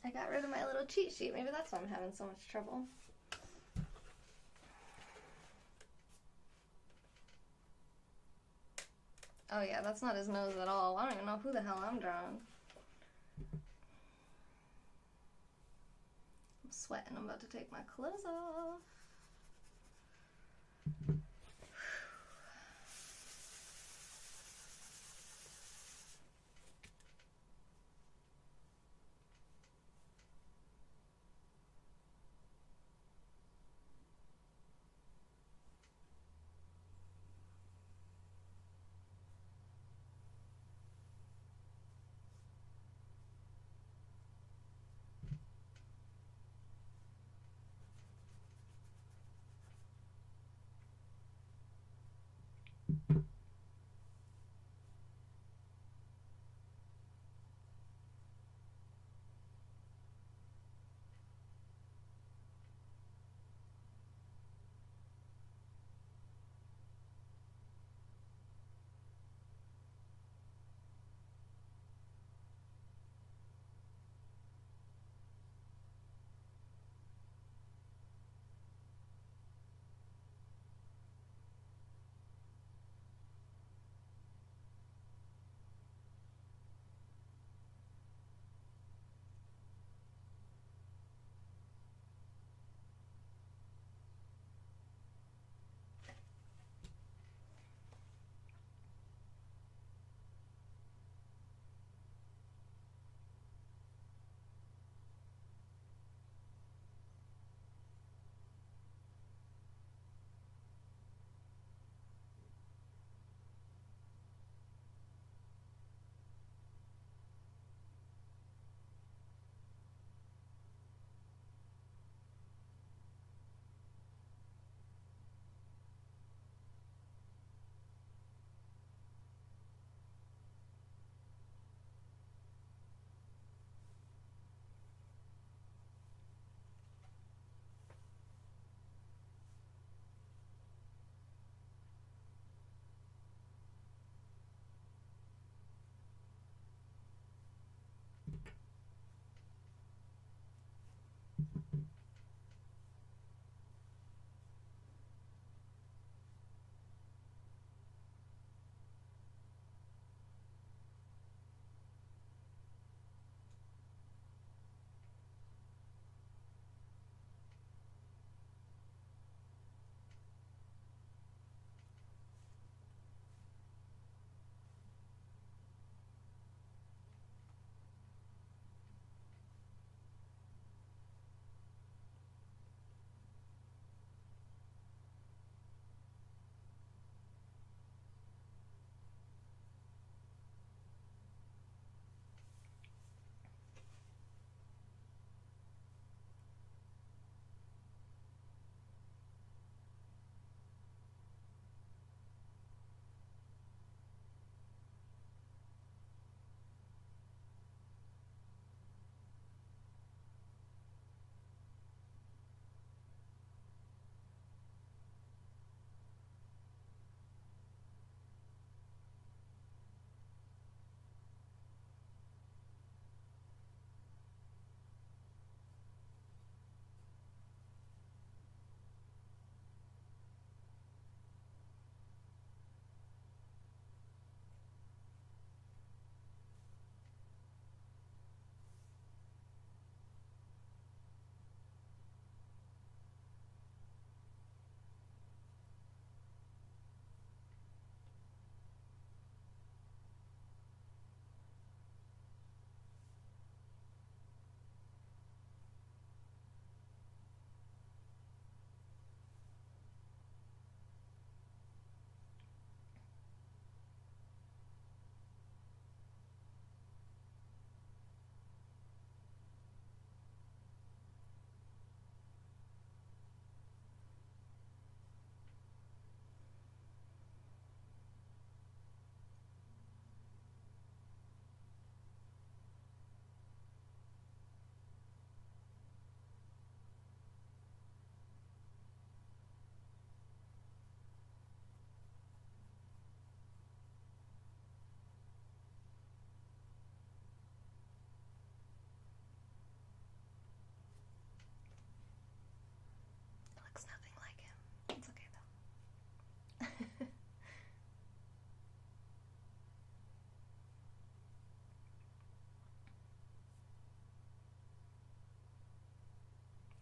I got rid of my little cheat sheet. Maybe that's why I'm having so much trouble. Oh yeah, that's not his nose at all. I don't even know who the hell I'm drawing. I'm sweating. I'm about to take my clothes off.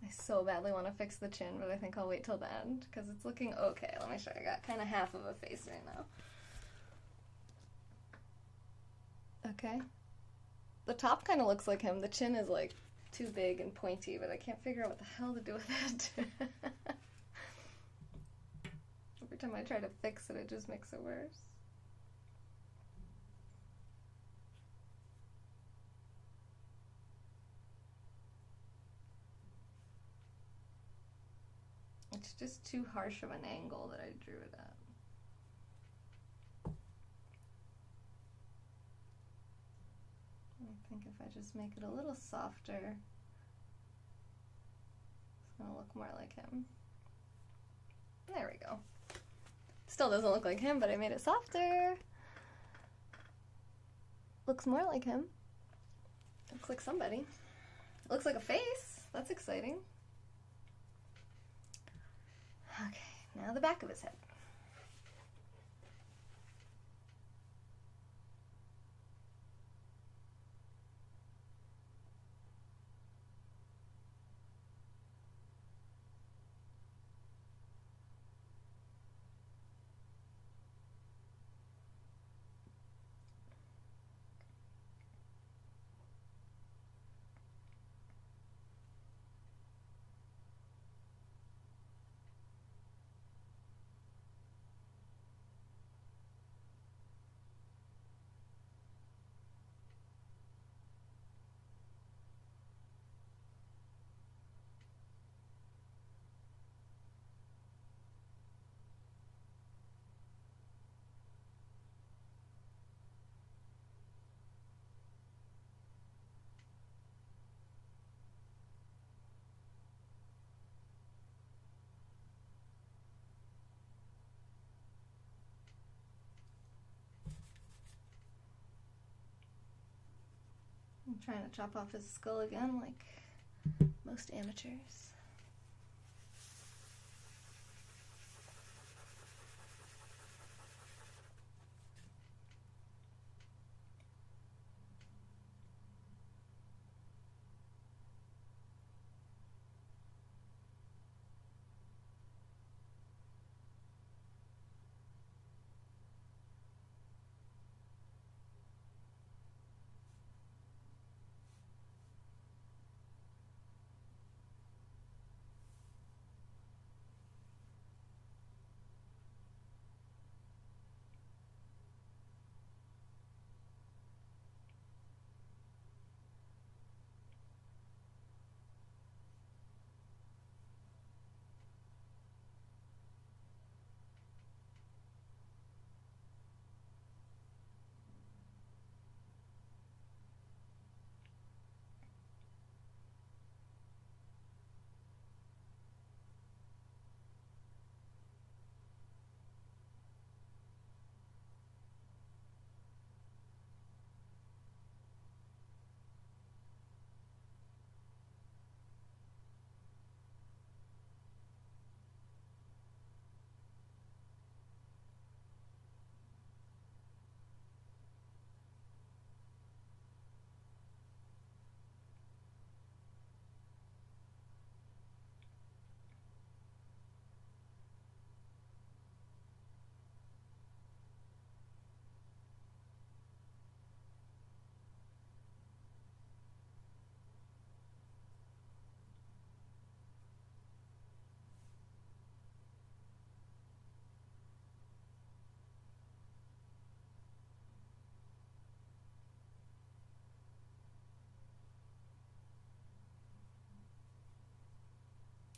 I so badly want to fix the chin, but I think I'll wait till the end because it's looking okay. Let me show you. I got kind of half of a face right now. Okay. The top kind of looks like him. The chin is like too big and pointy, but I can't figure out what the hell to do with it. Every time I try to fix it, it just makes it worse. It's just too harsh of an angle that I drew it at. I think if I just make it a little softer, it's gonna look more like him. There we go. Still doesn't look like him, but I made it softer. Looks more like him. Looks like somebody. Looks like a face. That's exciting. Okay, now the back of his head. I'm trying to chop off his skull again like most amateurs.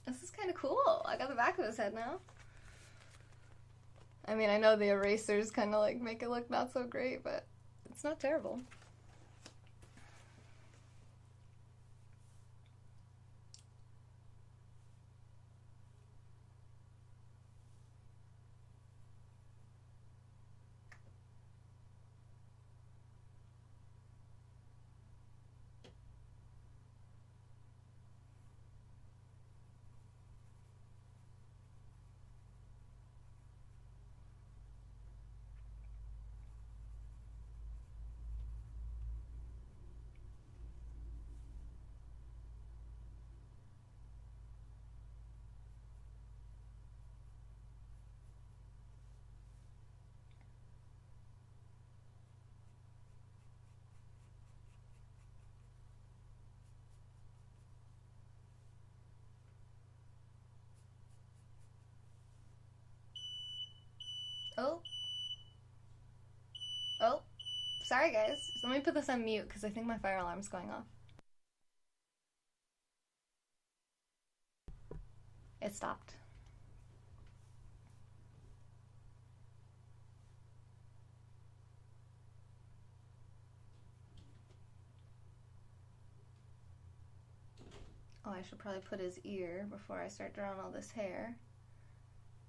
This is kind of cool. I got the back of his head now. I mean, I know the erasers kind of like make it look not so great, but it's not terrible. Oh. Oh. Sorry, guys. So let me put this on mute because I think my fire alarm's going off. It stopped. Oh, I should probably put his ear before I start drawing all this hair.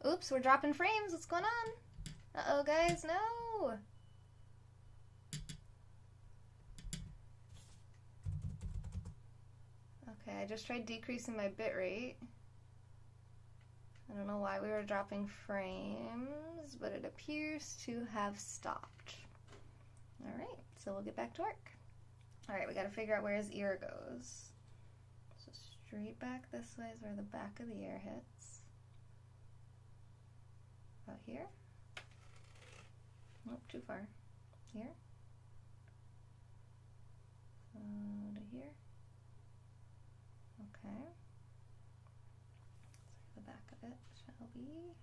Oops, we're dropping frames. What's going on? Uh-oh, guys, no! Okay, I just tried decreasing my bitrate. I don't know why we were dropping frames, but it appears to have stopped. Alright, so we'll get back to work. Alright, we gotta figure out where his ear goes. So straight back this way is where the back of the ear hits. About here. Nope, too far. Here. To here. Okay. So the back of it shall be.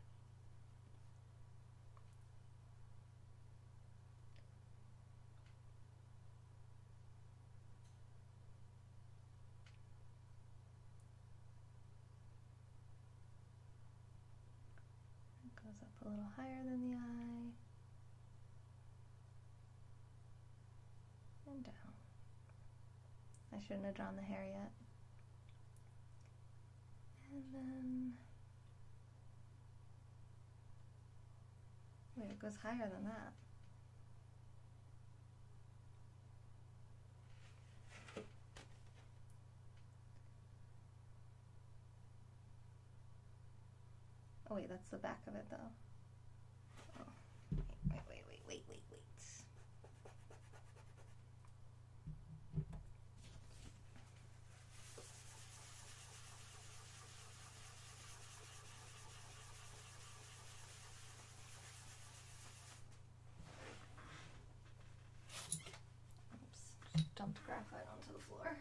It goes up a little higher than the eye. And down. I shouldn't have drawn the hair yet. And then, wait, it goes higher than that. Oh wait, that's the back of it though. Oh, wait. Oops, dumped graphite onto the floor.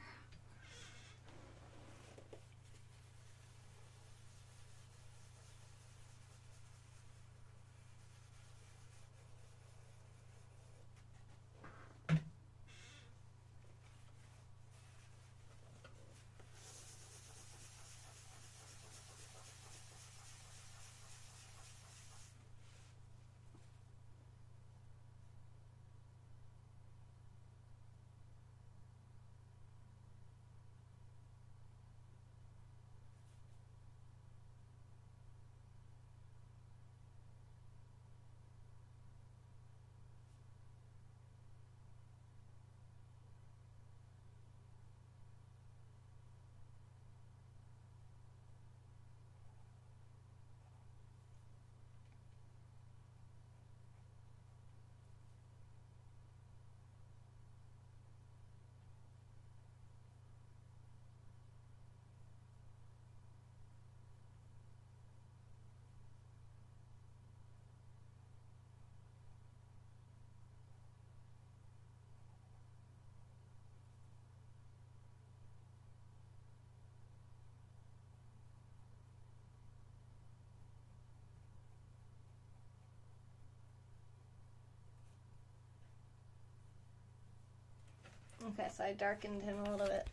Okay, so I darkened him a little bit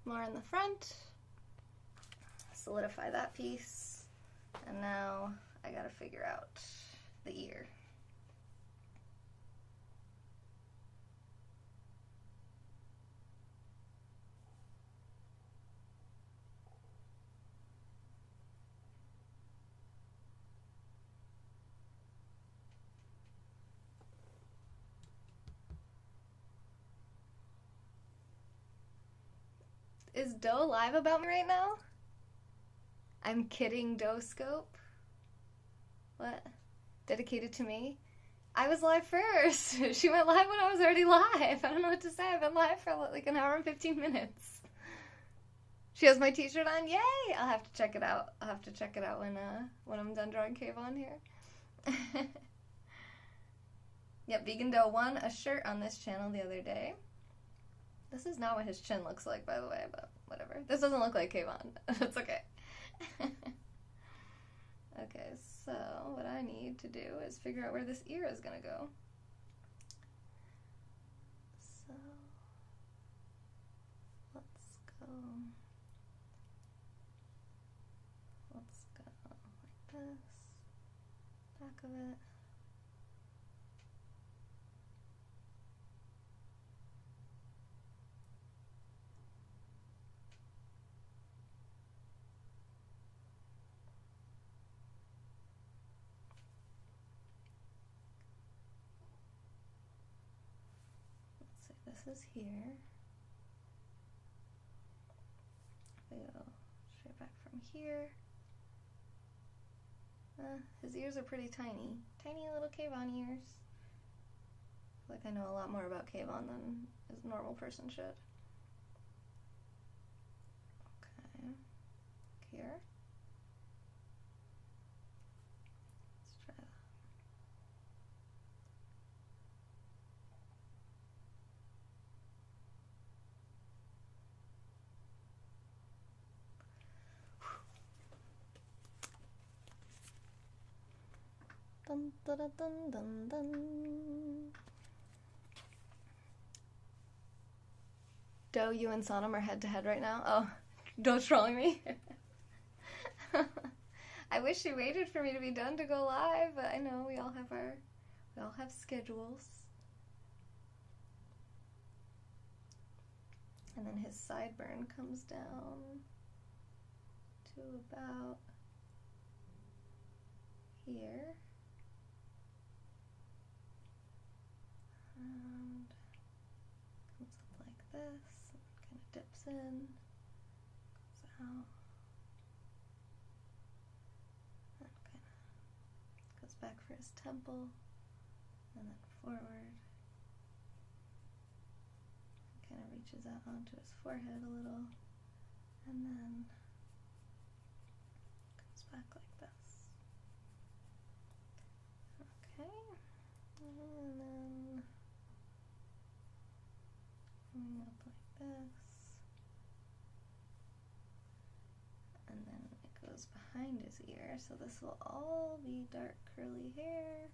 more in the front, solidify that piece, and now I gotta figure out the ear. Is Doe live about me right now? I'm kidding, Doescope. What? Dedicated to me? I was live first. She went live when I was already live. I don't know what to say. I've been live for like an hour and 15 minutes. She has my t-shirt on. Yay! I'll have to check it out. I'll have to check it out when I'm done drawing Kayvon here. Yep, Vegan Doe won a shirt on this channel the other day. This is not what his chin looks like, by the way, but whatever. This doesn't look like Kayvon. It's okay. Okay, So what I need to do is figure out where this ear is going to go. So let's go like this, back of it. This is here. We go straight back from here. His ears are pretty tiny. Tiny little Kayvon ears. I feel like I know a lot more about Kayvon than a normal person should. Okay. Here. Let's try that. Dun, dun, dun, dun, dun. Doe, you and Sonam are head to head right now. Oh, Doe's trolling me. I wish she waited for me to be done to go live, but I know we all have schedules. And then his sideburn comes down to about here. And comes up like this, and kind of dips in, goes out, and kind of goes back for his temple, and then forward, and kind of reaches out onto his forehead a little, and then comes back like this. Okay, and then coming up like this, and then it goes behind his ear, so this will all be dark curly hair.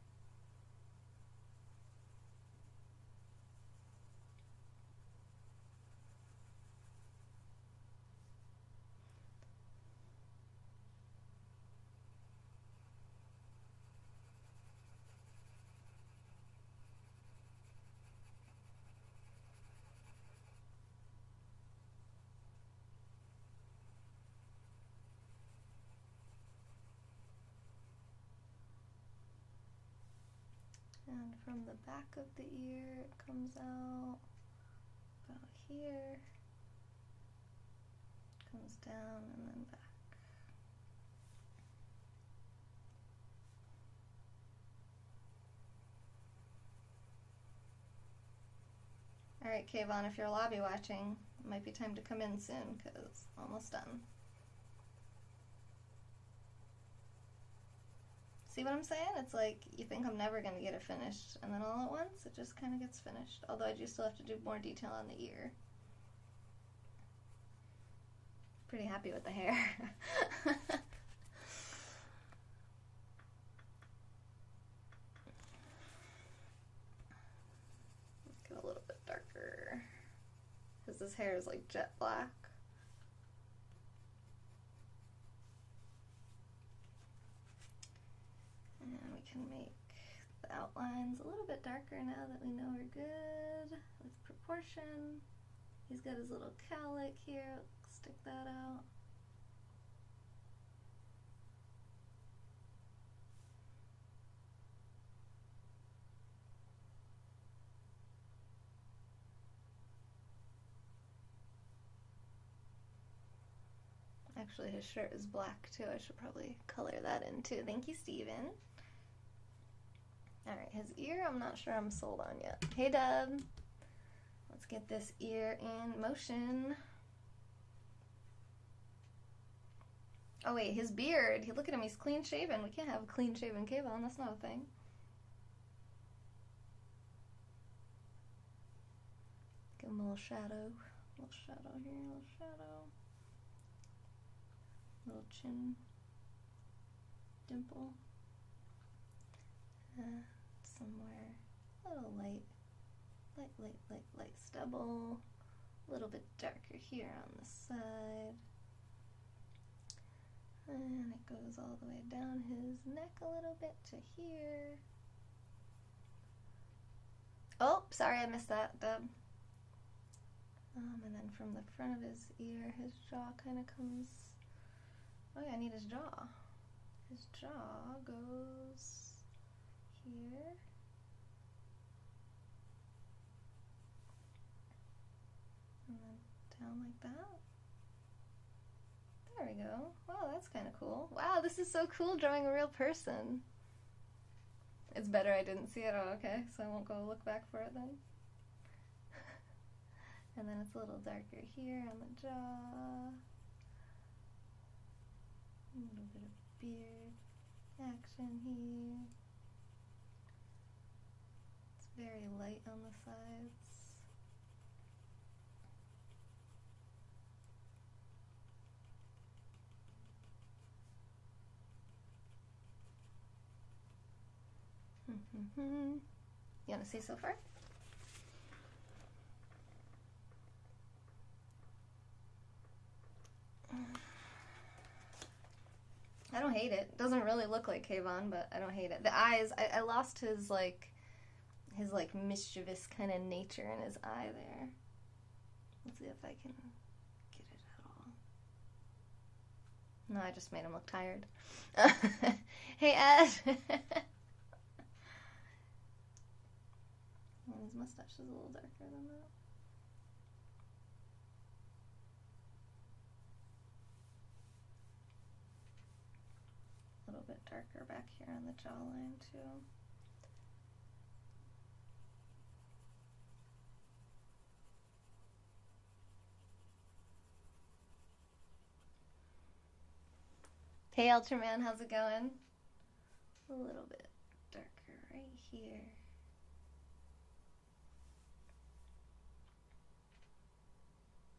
And from the back of the ear, it comes out about here, comes down, and then back. Alright, Kayvon, if you're lobby watching, it might be time to come in soon, because almost done. See what I'm saying? It's like you think I'm never going to get it finished, and then all at once it just kind of gets finished. Although I do still have to do more detail on the ear. Pretty happy with the hair. Get a little bit darker, because this hair is like jet black. And we can make the outlines a little bit darker now that we know we're good with proportion. He's got his little cowlick here. Stick that out. Actually, his shirt is black too. I should probably color that in too. Thank you, Steven. Alright, his ear, I'm not sure I'm sold on yet. Hey, Dub. Let's get this ear in motion. Oh, wait, his beard. Look at him, he's clean shaven. We can't have a clean shaven Kayvon. That's not a thing. Give him a little shadow. A little shadow here, a little shadow. Little chin dimple. Somewhere a little light stubble. A little bit darker here on the side. And it goes all the way down his neck a little bit to here. Oh, sorry, I missed that, Deb. And then from the front of his ear, his jaw kind of comes... Oh yeah, I need his jaw. His jaw goes here. And then down like that. There we go. Wow, that's kind of cool. Wow, this is so cool drawing a real person. It's better I didn't see it. Oh, okay, so I won't go look back for it then. And then it's a little darker here on the jaw. A little bit of beard action here. It's very light on the sides. You want to see so far? I don't hate it. Doesn't really look like Kayvon, but I don't hate it. The eyes, I lost his mischievous kind of nature in his eye there. Let's see if I can get it at all. No, I just made him look tired. Hey, Ed. And his mustache is a little darker than that. A little bit darker back here on the jawline too. Hey Ultraman, how's it going? A little bit darker right here.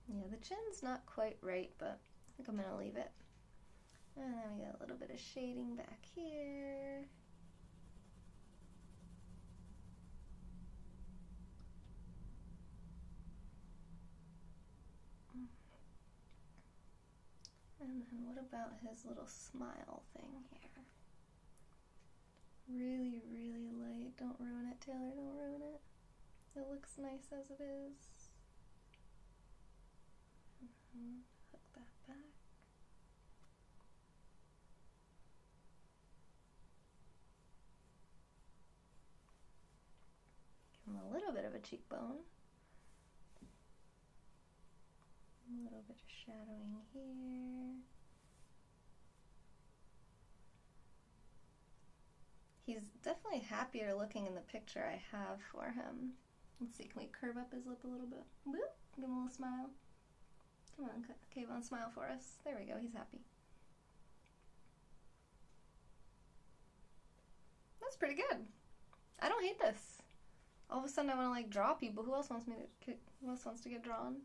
Yeah, the chin's not quite right, but I think I'm going to leave it. And then we got a little bit of shading back here. And then what about his little smile thing here? Really, really light. Don't ruin it, Taylor. Don't ruin it. It looks nice as it is. Hook that back. Give him a little bit of a cheekbone. A little bit of shadowing here. He's definitely happier looking in the picture I have for him. Let's see, can we curve up his lip a little bit? Woo! Give him a little smile. Come on, Kayvon, smile for us. There we go, he's happy. That's pretty good. I don't hate this. All of a sudden I want to draw people. Who else wants to get drawn?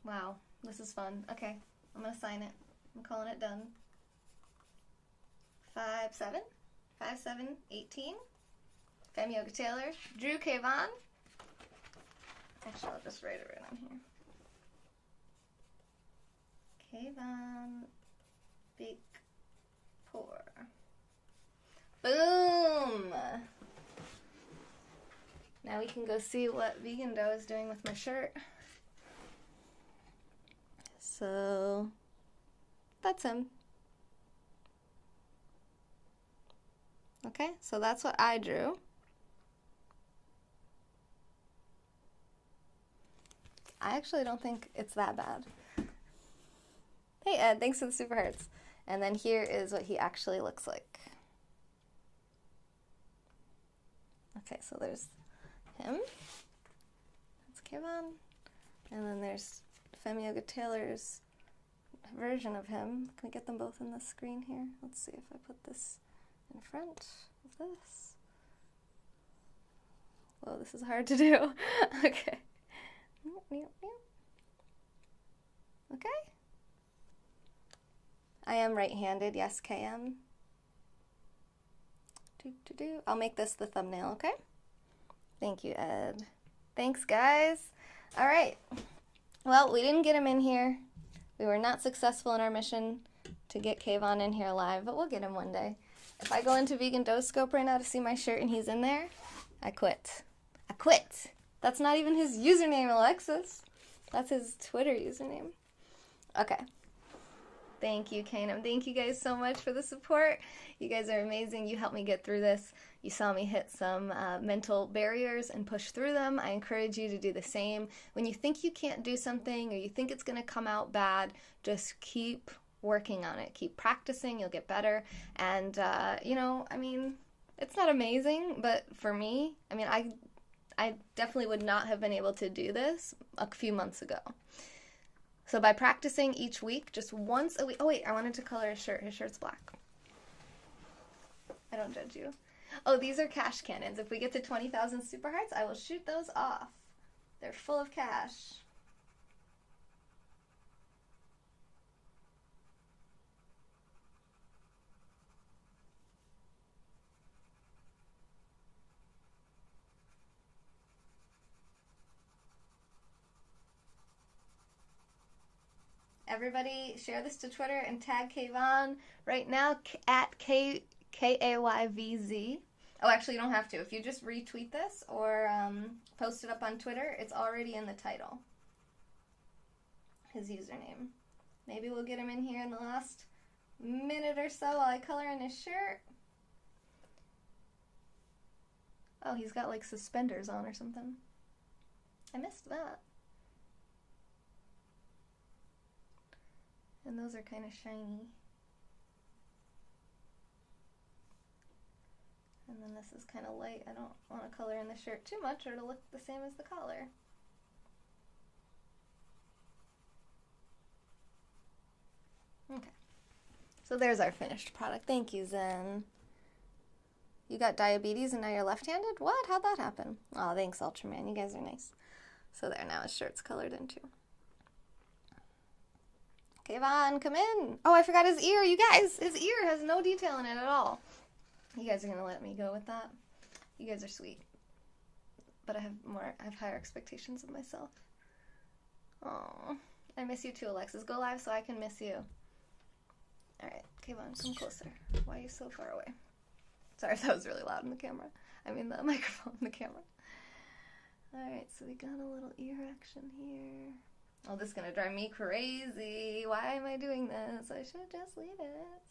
Wow, this is fun. Okay, I'm gonna sign it. I'm calling it done. 5-7. 5-7-18. Fem Yoga Taylor. Drew Kayvon. Actually, I'll just write it right on here. Kayvon Beykpour. Boom! Now we can go see what Vegan Dough is doing with my shirt. So, that's him. Okay, so that's what I drew. I actually don't think it's that bad. Hey Ed, thanks for the super hearts. And then here is what he actually looks like. Okay, so there's him. That's Kayvon. And then there's Fem Yoga Taylor's version of him. Can we get them both in the screen here? Let's see if I put this in front of this. Whoa, this is hard to do. Okay. Okay. I am right-handed. Yes, KM. I'll make this the thumbnail, okay? Thank you, Ed. Thanks, guys. All right. Well, we didn't get him in here. We were not successful in our mission to get Kayvon in here alive, but we'll get him one day. If I go into Vegan Doscope right now to see my shirt and he's in there, I quit. I quit. That's not even his username, Alexis. That's his Twitter username. Okay. Thank you, Kanem. Thank you guys so much for the support. You guys are amazing. You helped me get through this. You saw me hit some mental barriers and push through them. I encourage you to do the same. When you think you can't do something or you think it's going to come out bad, just keep working on it. Keep practicing. You'll get better. And, it's not amazing, but for me, I definitely would not have been able to do this a few months ago. So by practicing each week, just once a week. Oh, wait, I wanted to color his shirt. His shirt's black. I don't judge you. Oh, these are cash cannons. If we get to 20,000 super hearts, I will shoot those off. They're full of cash. Everybody share this to Twitter and tag Kayvon right now at KAYVZ. Oh, actually, you don't have to. If you just retweet this or post it up on Twitter, it's already in the title. His username. Maybe we'll get him in here in the last minute or so while I color in his shirt. Oh, he's got like suspenders on or something. I missed that. And those are kind of shiny. And then this is kind of light. I don't want to color in the shirt too much or it'll look the same as the collar. Okay. So there's our finished product. Thank you, Zen. You got diabetes and now you're left-handed? What? How'd that happen? Oh, thanks, Ultraman. You guys are nice. So there, now his shirt's colored in too. Kayvon, come in. Oh, I forgot his ear. You guys, his ear has no detail in it at all. You guys are going to let me go with that? You guys are sweet. But I have higher expectations of myself. Oh, I miss you too, Alexis. Go live so I can miss you. All right, Kayvon, come closer. Why are you so far away? Sorry if that was really loud in the camera. I mean the microphone in the camera. All right, so we got a little ear action here. Oh, this is going to drive me crazy. Why am I doing this? I should just leave it.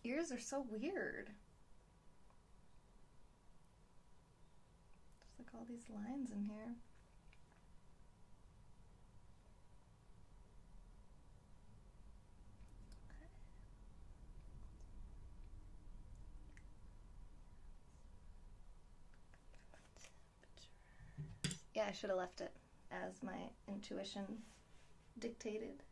Ears are so weird. There's like all these lines in here. Yeah, I should have left it. as my intuition dictated.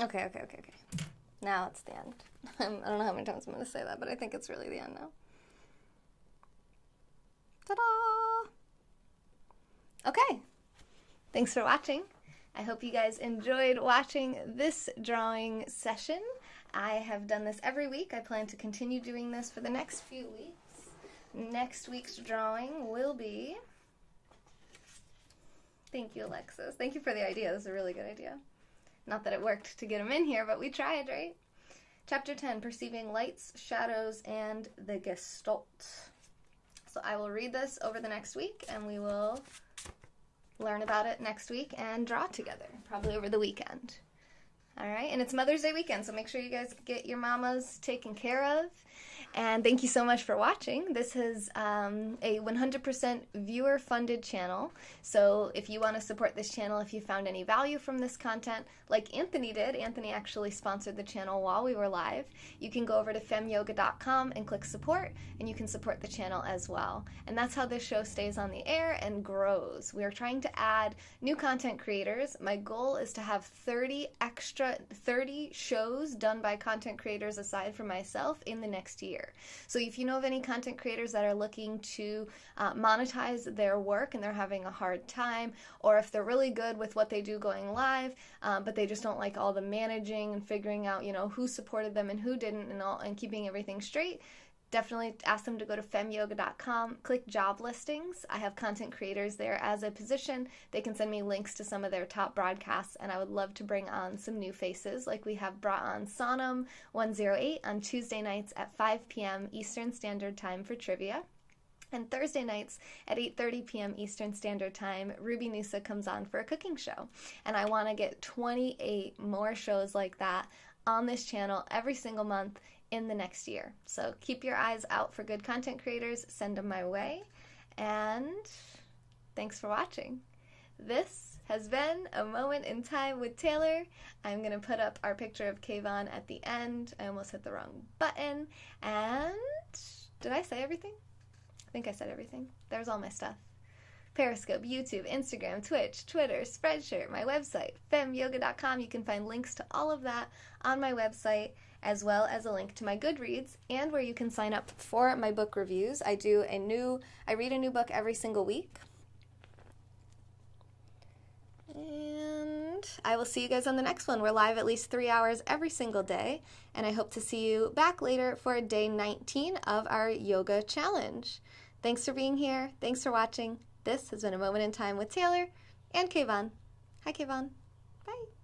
Okay. Now it's the end. I don't know how many times I'm going to say that, but I think it's really the end now. Ta-da! Okay. Thanks for watching. I hope you guys enjoyed watching this drawing session. I have done this every week. I plan to continue doing this for the next few weeks. Next week's drawing will be... Thank you, Alexis. Thank you for the idea. This is a really good idea. Not that it worked to get them in here, but we tried, right? Chapter 10, Perceiving Lights, Shadows, and the Gestalt. So I will read this over the next week, and we will learn about it next week and draw together, probably over the weekend. All right, and it's Mother's Day weekend, so make sure you guys get your mamas taken care of. And thank you so much for watching. This is a 100% viewer-funded channel. So if you want to support this channel, if you found any value from this content, like Anthony did, Anthony actually sponsored the channel while we were live, you can go over to femyoga.com and click support, and you can support the channel as well. And that's how this show stays on the air and grows. We are trying to add new content creators. My goal is to have 30 shows done by content creators aside from myself in the next year. So if you know of any content creators that are looking to monetize their work and they're having a hard time, or if they're really good with what they do going live, but they just don't like all the managing and figuring out, who supported them and who didn't and keeping everything straight, definitely ask them to go to femyoga.com, click job listings. I have content creators there as a position. They can send me links to some of their top broadcasts, and I would love to bring on some new faces, like we have brought on Sonam 108 on Tuesday nights at 5 p.m. Eastern Standard Time for trivia. And Thursday nights at 8:30 p.m. Eastern Standard Time, Ruby Nusa comes on for a cooking show. And I want to get 28 more shows like that on this channel every single month in the next year. So keep your eyes out for good content creators, send them my way, and thanks for watching. This has been A Moment in Time with Taylor. I'm going to put up our picture of Kayvon at the end. I almost hit the wrong button. And did I say everything? I think I said everything. There's all my stuff. Periscope, YouTube, Instagram, Twitch, Twitter, Spreadshirt, my website, femyoga.com. You can find links to all of that on my website, as well as a link to my Goodreads and where you can sign up for my book reviews. I read a new book every single week. And I will see you guys on the next one. We're live at least 3 hours every single day, and I hope to see you back later for day 19 of our yoga challenge. Thanks for being here. Thanks for watching. This has been A Moment in Time with Taylor and Kayvon. Hi, Kayvon. Bye.